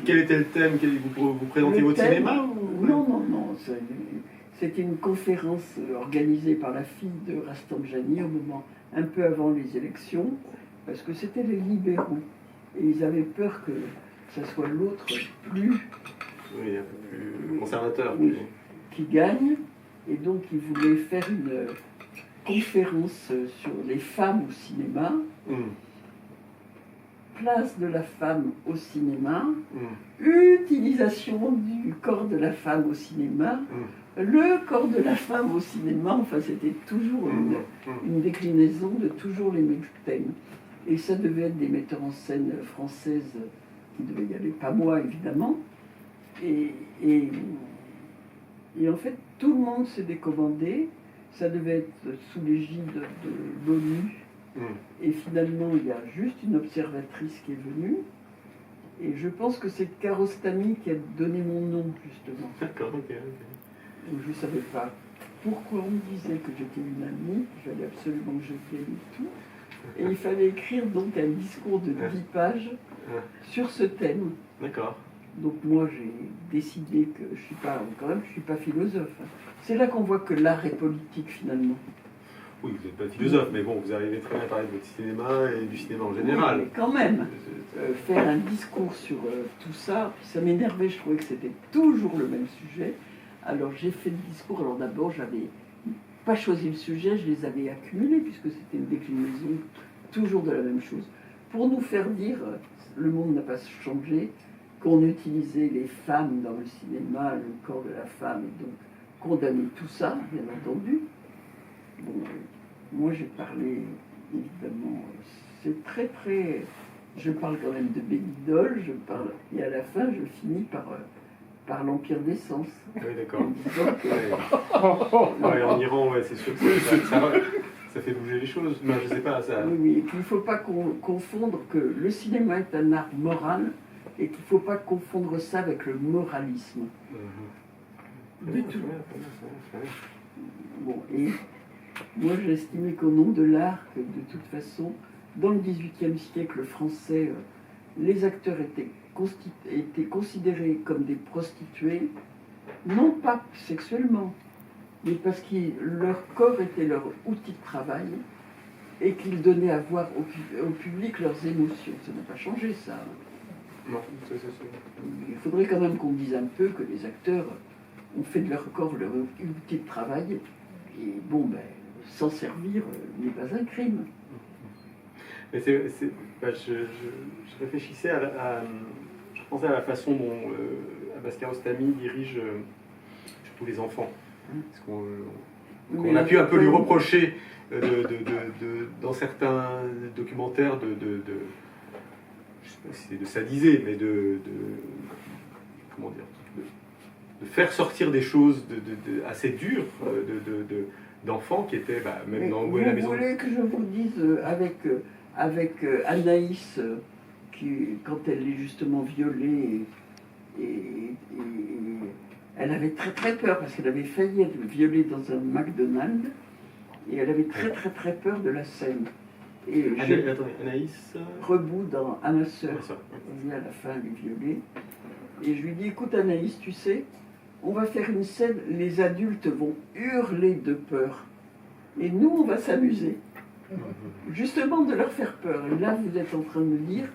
Quel était le thème? Vous présentez votre cinéma ou... Non. C'était une conférence organisée par la fille de Rastandjani au moment un peu avant les élections, parce que c'était les libéraux. Et ils avaient peur que ça soit l'autre plus... Oui, un peu plus conservateur. Oui, qui gagne. Et donc ils voulaient faire une conférence sur les femmes au cinéma. Place de la femme au cinéma, utilisation du corps de la femme au cinéma, le corps de la femme au cinéma, enfin c'était toujours une déclinaison de toujours les mêmes thèmes. Et ça devait être des metteurs en scène françaises qui devaient y aller, pas moi évidemment. Et en fait, tout le monde s'est décommandé, ça devait être sous l'égide de l'ONU. Et finalement, il y a juste une observatrice qui est venue. Et je pense que c'est Kiarostami qui a donné mon nom, justement. D'accord, ok. Donc, je ne savais pas pourquoi on me disait que j'étais une amie, qu'il fallait absolument que je vienne et tout. Et il fallait écrire donc un discours de 10 pages sur ce thème. D'accord. Donc moi, j'ai décidé que je suis pas philosophe. C'est là qu'on voit que l'art est politique, finalement. Oui, vous n'êtes pas philosophe, mais bon, vous arrivez très bien à parler de votre cinéma et du cinéma en général. Oui, mais quand même, faire un discours sur tout ça, puis ça m'énervait, je trouvais que c'était toujours le même sujet. Alors j'ai fait le discours, alors d'abord j'avais pas choisi le sujet, je les avais accumulés, puisque c'était une déclinaison toujours de la même chose, pour nous faire dire, le monde n'a pas changé, qu'on utilisait les femmes dans le cinéma, le corps de la femme, et donc condamner tout ça, bien entendu. Bon, moi j'ai parlé, évidemment, c'est très très... Je parle quand même de Bénidol, et à la fin je finis par l'Empire des Sens. Oui, d'accord. En disant que- Ouais, en Iran, ouais, c'est sûr que ça fait bouger les choses. Mais je sais pas, ça. Oui, oui, et puis il ne faut pas confondre que le cinéma est un art moral et qu'il ne faut pas confondre ça avec le moralisme. Du tout. Bon, et moi j'estimais qu'au nom de l'art, que de toute façon, dans le XVIIIe siècle français, les acteurs étaient considérés comme des prostituées, non pas sexuellement, mais parce que leur corps était leur outil de travail et qu'ils donnaient à voir au public leurs émotions. Ça n'a pas changé, ça. Non, c'est sûr. Il faudrait quand même qu'on dise un peu que les acteurs ont fait de leur corps leur outil de travail. Et bon, ben, s'en servir n'est pas un crime. Mais je réfléchissais je pensais à la façon dont Abbas Kiarostami dirige surtout les enfants. Parce qu'on a pu un peu lui reprocher dans certains documentaires je sais pas si c'est de sadiser, mais comment dire, de faire sortir des choses assez dures d'enfants qui étaient même dans la maison. Vous voulez que je vous dise avec Anaïs, quand elle est justement violée, et elle avait très très peur parce qu'elle avait failli être violée dans un McDonald's et elle avait très très très peur de la scène. Et Attendez, Anaïs Rebout dans À ma sœur, Ouais, ça. à la fin elle est violée. Et je lui dis, écoute Anaïs, tu sais, on va faire une scène, les adultes vont hurler de peur. Et nous, on va s'amuser. Justement de leur faire peur. Et là, vous êtes en train de me dire,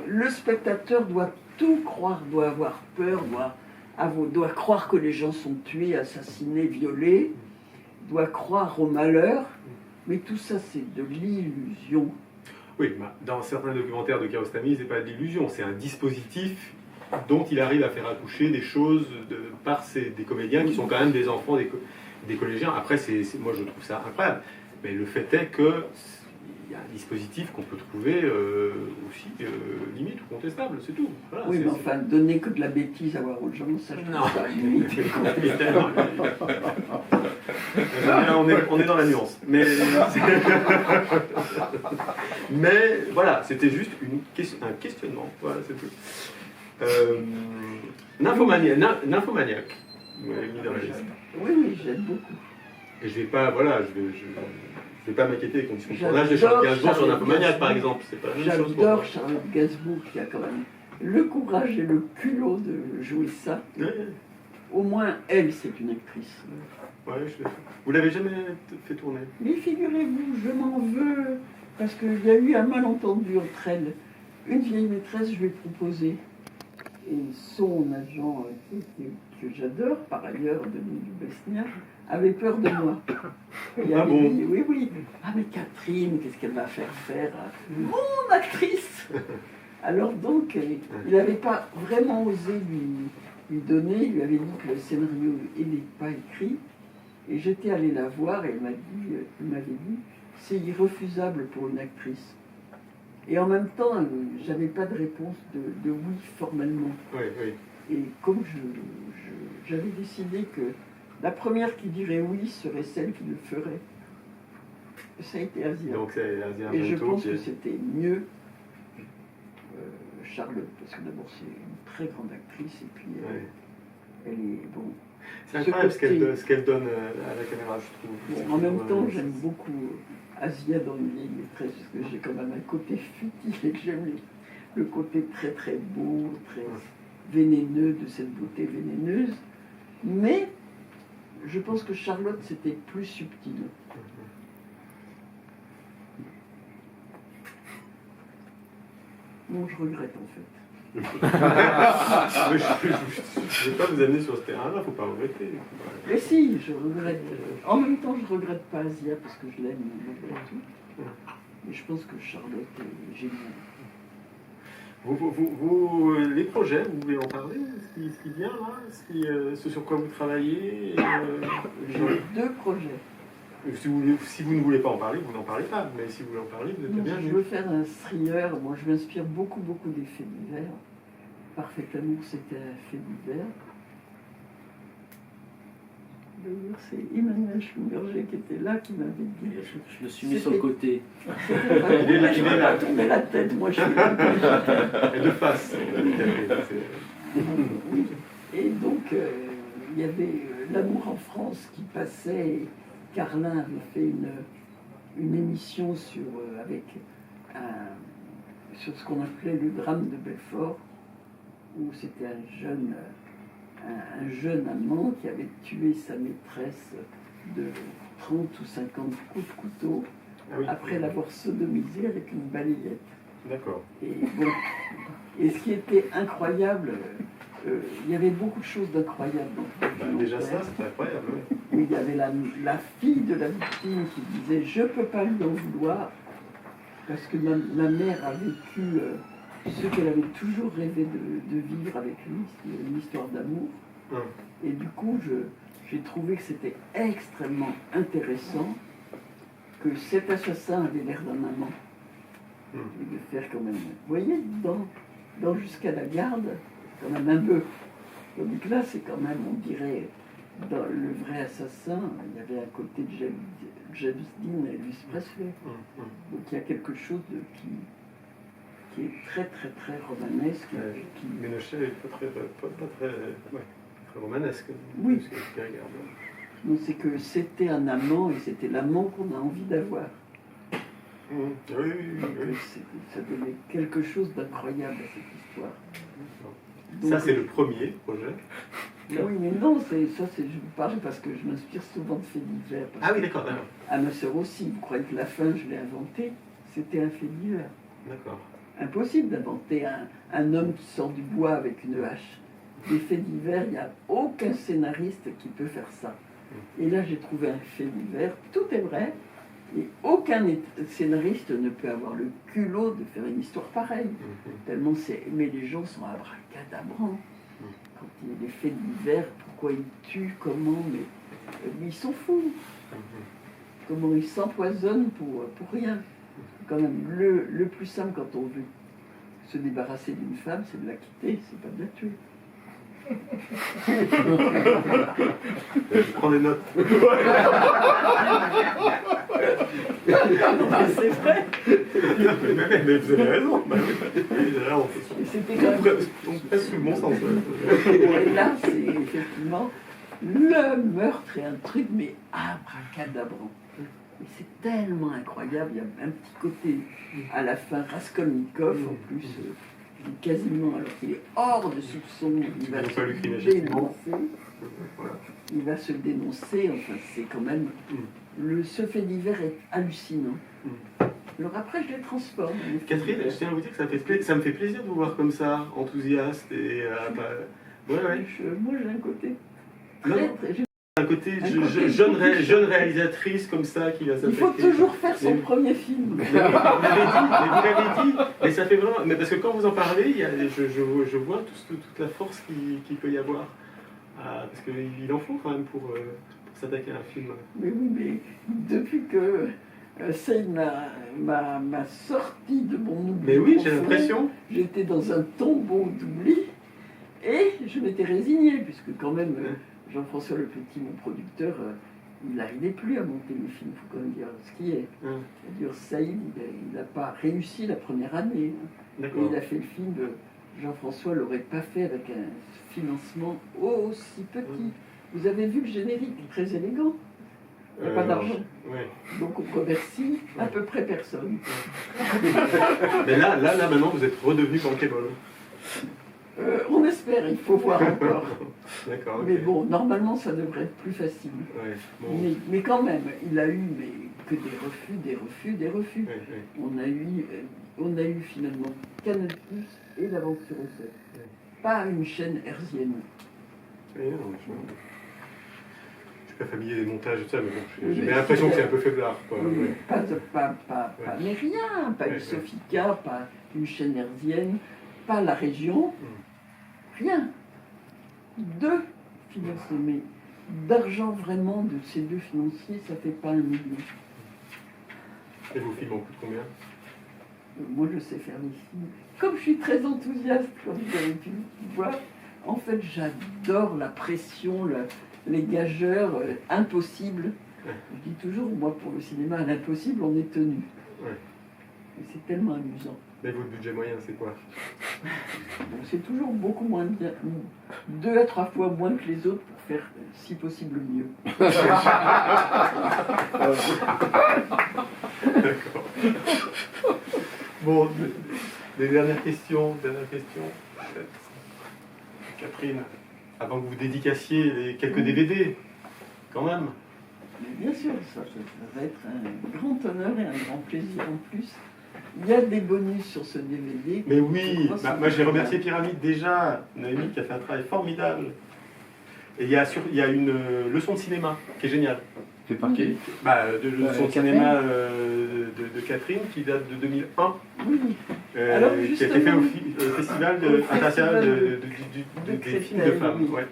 le spectateur doit tout croire, doit avoir peur, doit croire que les gens sont tués, assassinés, violés, doit croire au malheur. Mais tout ça, c'est de l'illusion. Oui, dans certains documentaires de Kiarostami, c'est pas de l'illusion, c'est un dispositif dont il arrive à faire accoucher des choses par des comédiens qui sont quand même des enfants, des collégiens. Après, moi je trouve ça incroyable. Mais le fait est qu'il y a un dispositif qu'on peut trouver aussi limite ou contestable, c'est tout. Voilà, oui, mais enfin, donner que de la bêtise à voir aux gens, ça je trouve ça limite. Là, on est dans la nuance. Mais voilà, c'était juste un questionnement. Voilà, c'est tout. Nymphomaniac. Vous m'avez mis dans la liste. Oui, j'aime beaucoup. Et je vais pas, je vais pas m'inquiéter des conditions de tournage de Charlotte Gainsbourg sur Nymphomaniac, par exemple. C'est pas la même chose. J'adore Charlotte Gainsbourg qui a quand même le courage et le culot de jouer ça. Ouais. Au moins, elle, c'est une actrice. Ouais, vous l'avez jamais fait tourner? Mais figurez-vous, je m'en veux, parce qu'il y a eu un malentendu entre elles. Une vieille maîtresse, je lui ai proposé. Et son agent, que j'adore, par ailleurs, Denis Dubesnia, avait peur de moi. Il avait dit, oui. Ah mais Catherine, qu'est-ce qu'elle va faire mon actrice. Alors donc, il n'avait pas vraiment osé lui donner, il lui avait dit que le scénario n'était pas écrit. Et j'étais allée la voir et il m'avait dit, c'est irrefusable pour une actrice. Et en même temps, j'avais pas de réponse de oui formellement. Oui. Et comme j'avais décidé que la première qui dirait oui serait celle qui le ferait, ça a été Asia. Donc c'est Asia Et je Argento pense que c'était mieux Charlotte, parce que d'abord c'est une très grande actrice et puis elle est bon. C'est incroyable ce qu'elle donne à la caméra, je trouve. Bon, en même temps, j'aime beaucoup Asia dans Une vieille maîtresse, parce que j'ai quand même un côté futile et que j'aime le côté très très beau, très vénéneux de cette beauté vénéneuse. Mais je pense que Charlotte, c'était plus subtil. Bon, je regrette en fait. Je ne vais pas vous amener sur ce terrain-là, il ne faut pas regretter. Mais si, je regrette. En même temps, je regrette pas Asia parce que je l'aime malgré tout. Mais je pense que Charlotte est géniale. Les projets, vous voulez en parler? qui vient là, ce sur quoi vous travaillez J'ai 2 projets. Si vous ne voulez pas en parler, vous n'en parlez pas. Mais si vous voulez en parler, vous êtes Non, bien je veux faire un thriller. Moi, je m'inspire beaucoup des faits divers. Parfait amour, c'était un fait divers. D'ailleurs, c'est Emmanuel Schlumberger qui était là, qui m'avait dit. Je me suis mis sur le côté. Il est là, Je il est vais là. pas tourner la tête, moi je suis là. Et de face. Oui. Et donc, il y avait L'amour en France qui passait. Et Carlin avait fait une émission sur ce qu'on appelait le drame de Belfort, où c'était un jeune amant qui avait tué sa maîtresse de 30 ou 50 coups de couteau Ah oui. après l'avoir sodomisée avec une balayette. D'accord. Et ce qui était incroyable, il y avait beaucoup de choses d'incroyables dans le Déjà documentaire. ça, c'est incroyable. Ouais. Où il y avait la fille de la victime qui disait « Je ne peux pas lui en vouloir parce que ma mère a vécu ce qu'elle avait toujours rêvé de vivre avec lui, une histoire d'amour. Hum. Et du coup, j'ai trouvé que c'était extrêmement intéressant que cet assassin avait l'air d'un amant. Hum. Et de faire quand même... Vous voyez, dans Jusqu'à la garde, quand même un peu. Tandis que là, c'est quand même, on dirait, dans le vrai assassin, il y avait un côté de James Dean et Elvis Presley. Donc il y a quelque chose qui est très très très romanesque. Qui... Ménochet est pas très romanesque. Oui. Ce que je regarde. Non, c'est que c'était un amant et c'était l'amant qu'on a envie d'avoir. Oui, oui. Ça donnait quelque chose d'incroyable à cette histoire. Donc, ça, c'est le premier projet. Oui, mais non, je vous parle parce que je m'inspire souvent de faits divers. Ah oui, d'accord. À ma sœur aussi, vous croyez que la fin, je l'ai inventée? C'était un fait divers. D'accord. Impossible d'inventer un homme qui sort du bois avec une hache. Des faits divers, il n'y a aucun scénariste qui peut faire ça. Et là, j'ai trouvé un fait divers, tout est vrai, et aucun scénariste ne peut avoir le culot de faire une histoire pareille. Tellement mais les gens sont abracadabrants. Quand il y a des faits divers, pourquoi ils tuent, comment, mais ils sont fous. Comment ils s'empoisonnent pour rien. Quand même, le plus simple quand on veut se débarrasser d'une femme, c'est de la quitter, c'est pas de la tuer. Je prends des notes. C'est vrai. Mais vous avez raison. Là, C'était quand même... on passe sous le bon sens. Et là, c'est effectivement le meurtre et un truc, mais abracadabrant. Et c'est tellement incroyable, il y a un petit côté à la fin, Raskolnikov en plus, quasiment, alors qu'il est hors de soupçon, il va se dénoncer. Il va se dénoncer, enfin c'est quand même... Ce fait divers est hallucinant. Alors après, je les transforme. Catherine, je tiens à vous dire que ça me fait plaisir de vous voir comme ça, enthousiaste et... Moi, j'ai un côté un côté jeune réalisatrice comme ça qui va s'attaquer. Il faut toujours faire son premier film. Mais vous l'avez dit, mais ça fait vraiment... Mais parce que quand vous en parlez, je vois toute la force qu'il peut y avoir. Parce qu'il en faut quand même pour s'attaquer à un film. Mais oui, mais depuis que Seine m'a sorti de mon oubli. Mais oui, j'ai l'impression. J'étais dans un tombeau d'oubli et je m'étais résignée, puisque quand même... Jean-François Le Petit, mon producteur, il n'arrivait plus à monter les films, il faut quand même dire ce qui est. C'est-à-dire, Saïd, il n'a pas réussi la première année. Et il a fait le film, Jean-François ne l'aurait pas fait avec un financement aussi petit. Vous avez vu le générique, très élégant. Il n'y a pas d'argent. Donc on remercie à peu près personne. Mais là, maintenant, vous êtes redevenu bankable. On espère, il faut voir encore. D'accord. Mais bon, normalement, ça devrait être plus facile. Mais quand même, il a eu que des refus. On a eu finalement Canal+ et l'Aventure au Sec. Pas une chaîne hertzienne. Je ne suis pas familier des montages et tout ça, mais bon, j'ai l'impression que c'est un peu faiblard. Oui, mais rien, pas une Sofica, pas une chaîne hertzienne, pas la région. Rien. deux financiers, mais d'argent vraiment de ces deux financiers, ça fait pas 1 million. Et vos films en coûtent combien? Moi, je sais faire les films. Comme je suis très enthousiaste, comme vous avez pu voir, en fait, j'adore la pression, les gageurs, impossible. Je dis toujours, moi, pour le cinéma, à l'impossible, on est tenu. Ouais. Et c'est tellement amusant. Mais votre budget moyen, c'est quoi? Donc, c'est toujours beaucoup moins bien, 2 à 3 fois moins que les autres pour faire, si possible, mieux. D'accord. Bon, les dernières questions. Catherine, avant que vous dédicassiez les quelques DVD, quand même. Mais bien sûr, ça va être un grand honneur et un grand plaisir en plus. Il y a des bonus sur ce DVD. Mais oui, moi j'ai remercié Pyramide déjà, Noémie qui a fait un travail formidable. Et il y a une leçon de cinéma qui est géniale. Fait par qui? De leçon de cinéma de Catherine qui date de 2001. Oui. Alors, qui a été fait au Festival international des Créteil, films de femmes. oui. Ouais.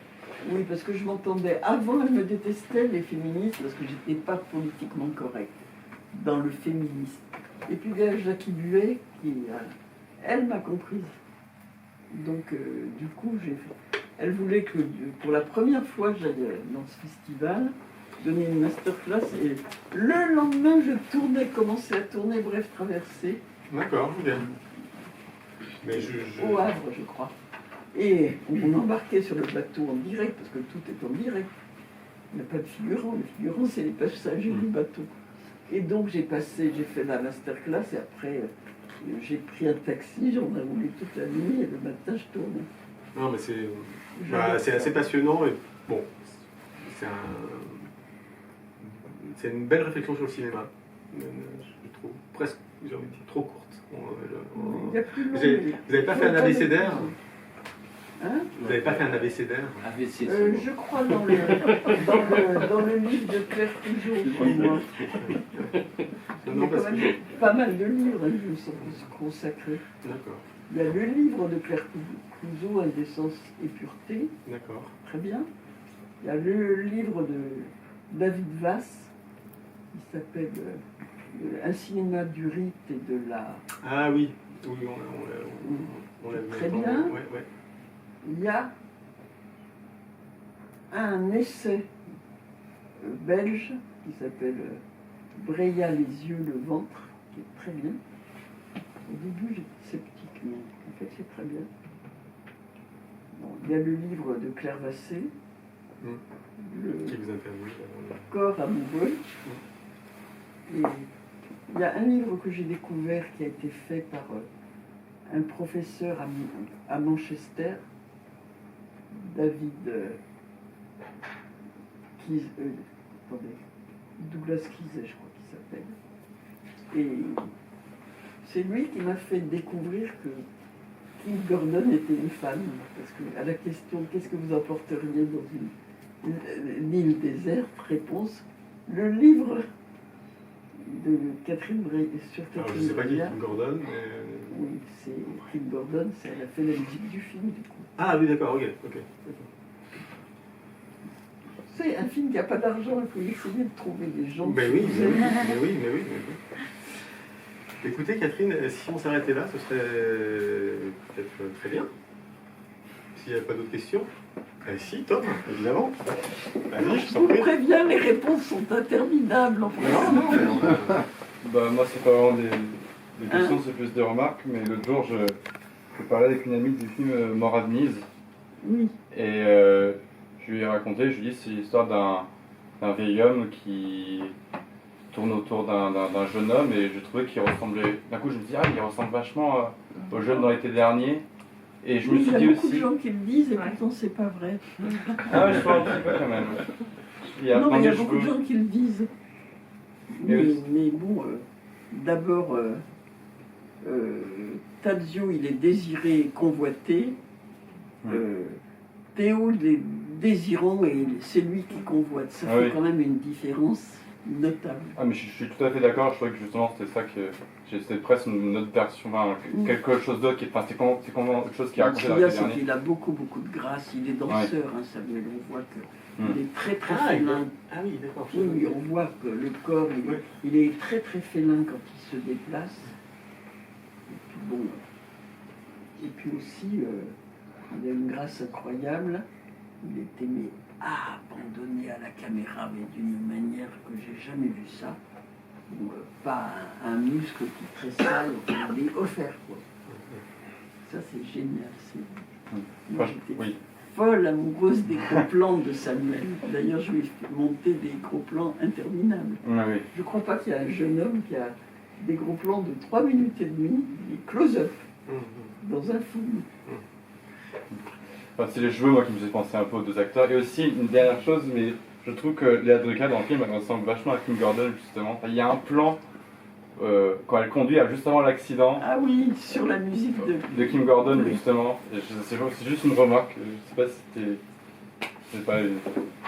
Oui, parce que je m'entendais. Avant, elles me détestaient, les féministes, parce que j'étais pas politiquement correcte dans le féminisme. Et puis il y a Jackie Buet qui, elle m'a comprise. Donc, du coup, elle voulait que pour la première fois, j'aille dans ce festival donner une masterclass. Et le lendemain, je commençais à tourner, bref, traverser. D'accord, bien. Mais Au Havre, je crois. Et on embarquait sur le bateau en direct, parce que tout est en direct. Il n'y a pas de figurants. Les figurants, c'est les passagers du bateau. Et donc, j'ai fait la masterclass, et après, j'ai pris un taxi, j'en ai roulé toute la nuit, et le matin, je tournais. Non, mais c'est assez passionnant, et bon, c'est une belle réflexion sur le cinéma. Je trouve presque, j'ai envie de dire, trop courte. Il y a plus long, Vous n'avez pas fait un abécédaire? Hein? Vous n'avez pas fait un abécédaire? Je crois dans le livre de Claire Couseau, pour moi. Il y a quand même pas mal de livres qui me sont consacrés. D'accord. Il y a le livre de Claire Couseau, Indécence et pureté. D'accord. Très bien. Il y a le livre de David Vass, qui s'appelle Un cinéma du rite et de la... Ah oui, on l'a vu. Très bien. Ouais. Il y a un essai belge qui s'appelle Breya les yeux, le ventre, qui est très bien. Au début, j'étais sceptique, mais en fait, c'est très bien. Bon, il y a le livre de Claire Vassé, Qui vous interviewe? Corps amoureux. Et il y a un livre que j'ai découvert qui a été fait par un professeur à Manchester, Douglas Kizet, je crois qu'il s'appelle. Et c'est lui qui m'a fait découvrir que Kim Gordon était une femme. Parce qu'à la question « Qu'est-ce que vous emporteriez dans une île déserte ?» réponse, le livre de Catherine Breillat sur Alors, Catherine je ne sais pas qui est Breillat. Kim Gordon, mais... Oui, c'est Kim Gordon, elle a fait la musique du film, du coup. Ah oui, d'accord, ok. C'est un film qui n'a pas d'argent, il faut essayer de trouver des gens. Mais oui. Écoutez, Catherine, si on s'arrêtait là, ce serait peut-être très bien. S'il n'y avait pas d'autres questions. Si, Tom, évidemment. Allez, je Je t'en vous prie. préviens, les réponses sont interminables en fait. Moi, c'est pas vraiment des questions, c'est plus des remarques. Mais l'autre jour, je parlais avec une amie du film Mort à Venise. Oui. Et je lui ai raconté, je lui ai dit, c'est l'histoire d'un vieil homme qui tourne autour d'un jeune homme. Et je trouvais qu'il ressemblait. D'un coup, je me dis, il ressemble vachement au jeune dans l'été dernier. Et je me suis dit il y a beaucoup aussi. de gens qui le disent et pourtant c'est pas vrai. Ah ouais, je crois un petit peu quand même. Non, mais il y a beaucoup de gens qui le disent. Oui. Mais bon, d'abord, Tadzio, il est désiré et convoité. Théo, il est désirant et c'est lui qui convoite. Ça fait quand même une différence. notable. Ah, mais je suis tout à fait d'accord, je trouvais que justement c'était ça que. C'était presque une autre version, enfin, quelque chose d'autre qui est. Enfin, c'est comment autre chose qui est Ce raconté qu'il dans y a, le c'est dernier. qu'il a beaucoup de grâce. Il est danseur, hein, Samuel. On voit qu'il est très félin. Ah oui, d'accord. Oui, oui, on voit que le corps, Ouais. il est très félin quand il se déplace. Et puis bon. Et puis aussi, il a une grâce incroyable. Il est aimé abandonné à la caméra, mais d'une manière que j'ai jamais vu ça. Bon, pas un muscle qui tressaille, enfin, il est offert, quoi. Ça, c'est génial. Moi, j'étais Oui. folle amoureuse des gros plans de Samuel. D'ailleurs, je lui ai fait monter des gros plans interminables. Oui, oui. Je ne crois pas qu'il y a un jeune homme qui a des gros plans de 3 minutes et demie, des close-up, dans un film. Enfin, c'est les cheveux, moi, qui me faisaient penser un peu aux deux acteurs. Et aussi, une dernière chose, mais je trouve que Léa Drucker, dans le film, elle ressemble vachement à Kim Gordon, justement. Enfin, il y a un plan, quand elle conduit, juste avant l'accident, Ah oui, sur la musique de Kim Gordon, Oui. justement. Et c'est juste une remarque. Je sais pas si c'est pas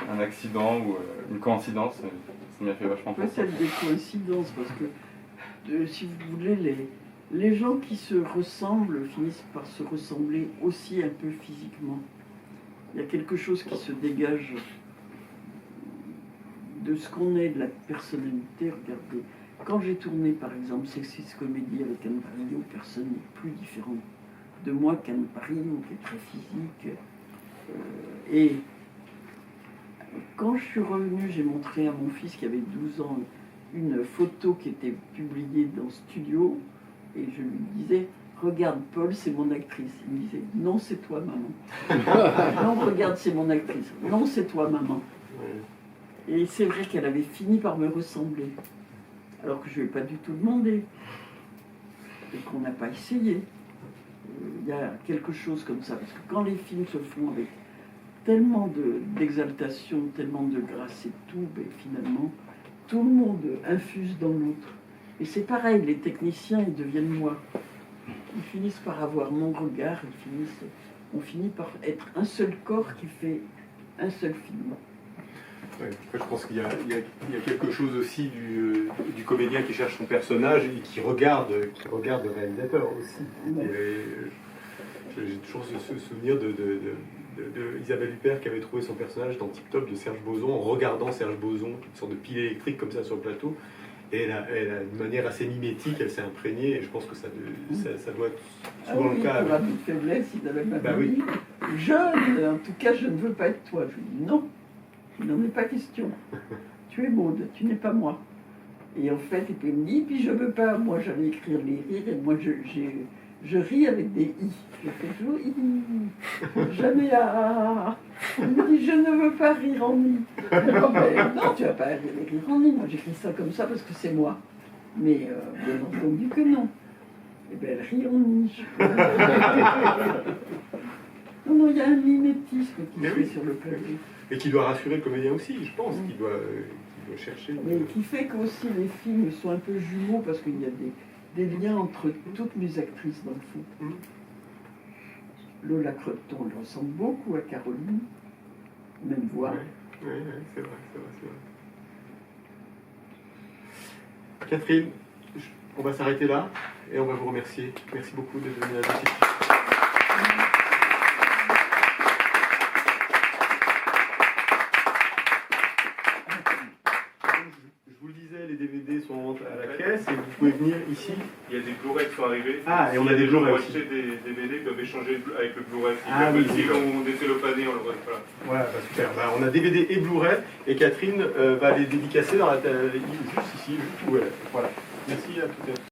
un accident ou une coïncidence, mais ça m'y a fait vachement penser. Peut-être des coïncidences, parce que, si vous voulez, les gens qui se ressemblent finissent par se ressembler aussi un peu physiquement. Il y a quelque chose qui se dégage de ce qu'on est, de la personnalité. Regardez, quand j'ai tourné par exemple Sexist Comedy avec Anne Parillo, personne n'est plus différent de moi qu'Anne Parillo, qui est très physique. Et quand je suis revenue, j'ai montré à mon fils qui avait 12 ans une photo qui était publiée dans Studio, et je lui disais, regarde Paul, c'est mon actrice. Il me disait, non, c'est toi, maman. Non, regarde, c'est mon actrice. Non, c'est toi, maman. Et c'est vrai qu'elle avait fini par me ressembler, alors que je ne lui ai pas du tout demandé, et qu'on n'a pas essayé. Il y a quelque chose comme ça, parce que quand les films se font avec tellement d'exaltation, tellement de grâce et tout, ben, finalement, tout le monde infuse dans l'autre. Et c'est pareil, les techniciens, ils deviennent moi. Ils finissent par avoir mon regard, on finit par être un seul corps qui fait un seul film. Ouais, après, je pense qu'il y a quelque chose aussi du comédien qui cherche son personnage et qui regarde le réalisateur aussi. Ouais. J'ai toujours ce souvenir de Isabelle Huppert qui avait trouvé son personnage dans Tip Top de Serge Boson en regardant Serge Boson, une sorte de pile électrique comme ça sur le plateau. Et elle a une manière assez mimétique, elle s'est imprégnée et je pense que ça doit être souvent le cas. Pour la petite faiblesse, Isabelle m'a Bah dit, oui. jeune, en tout cas, je ne veux pas être toi. Je lui dis non, il n'en est pas question. Tu es Maud, tu n'es pas moi. Et en fait, il me dit, puis je veux pas, moi j'allais écrire les rires et moi je ris avec des i. Je fais toujours i. Jamais a. Il me dit, je ne veux pas rire en i. Non, tu vas pas rire en i. Moi j'écris ça comme ça parce que c'est moi. Mais bien entendu que non. Et bien elle rit en i. Non, il y a un mimétisme qui se fait sur le plateau. Et qui doit rassurer le comédien aussi, je pense, qui doit chercher. Mais qui fait qu'aussi les films sont un peu jumeaux parce qu'il y a des liens entre toutes mes actrices dans le fond. Lola Creton, elle ressemble beaucoup à Caroline, même voix. Oui, c'est vrai. Catherine, on va s'arrêter là et on va vous remercier. Merci beaucoup d'être venue à la visite. Je vous le disais, les DVD sont en vente à la caisse et vous pouvez venir ici. Il y a des Blu-ray qui sont arrivés. Ah, et on a des Blu-ray Pour aussi. acheter des DVD, ils peuvent échanger avec le Blu-ray. Ah oui, S'ils ont des cellophanés, on le voit. Voilà, bah super. Bah, on a DVD et Blu-ray et Catherine va les dédicacer dans juste ici, juste où elle est. Voilà. Merci à toutes et à tous.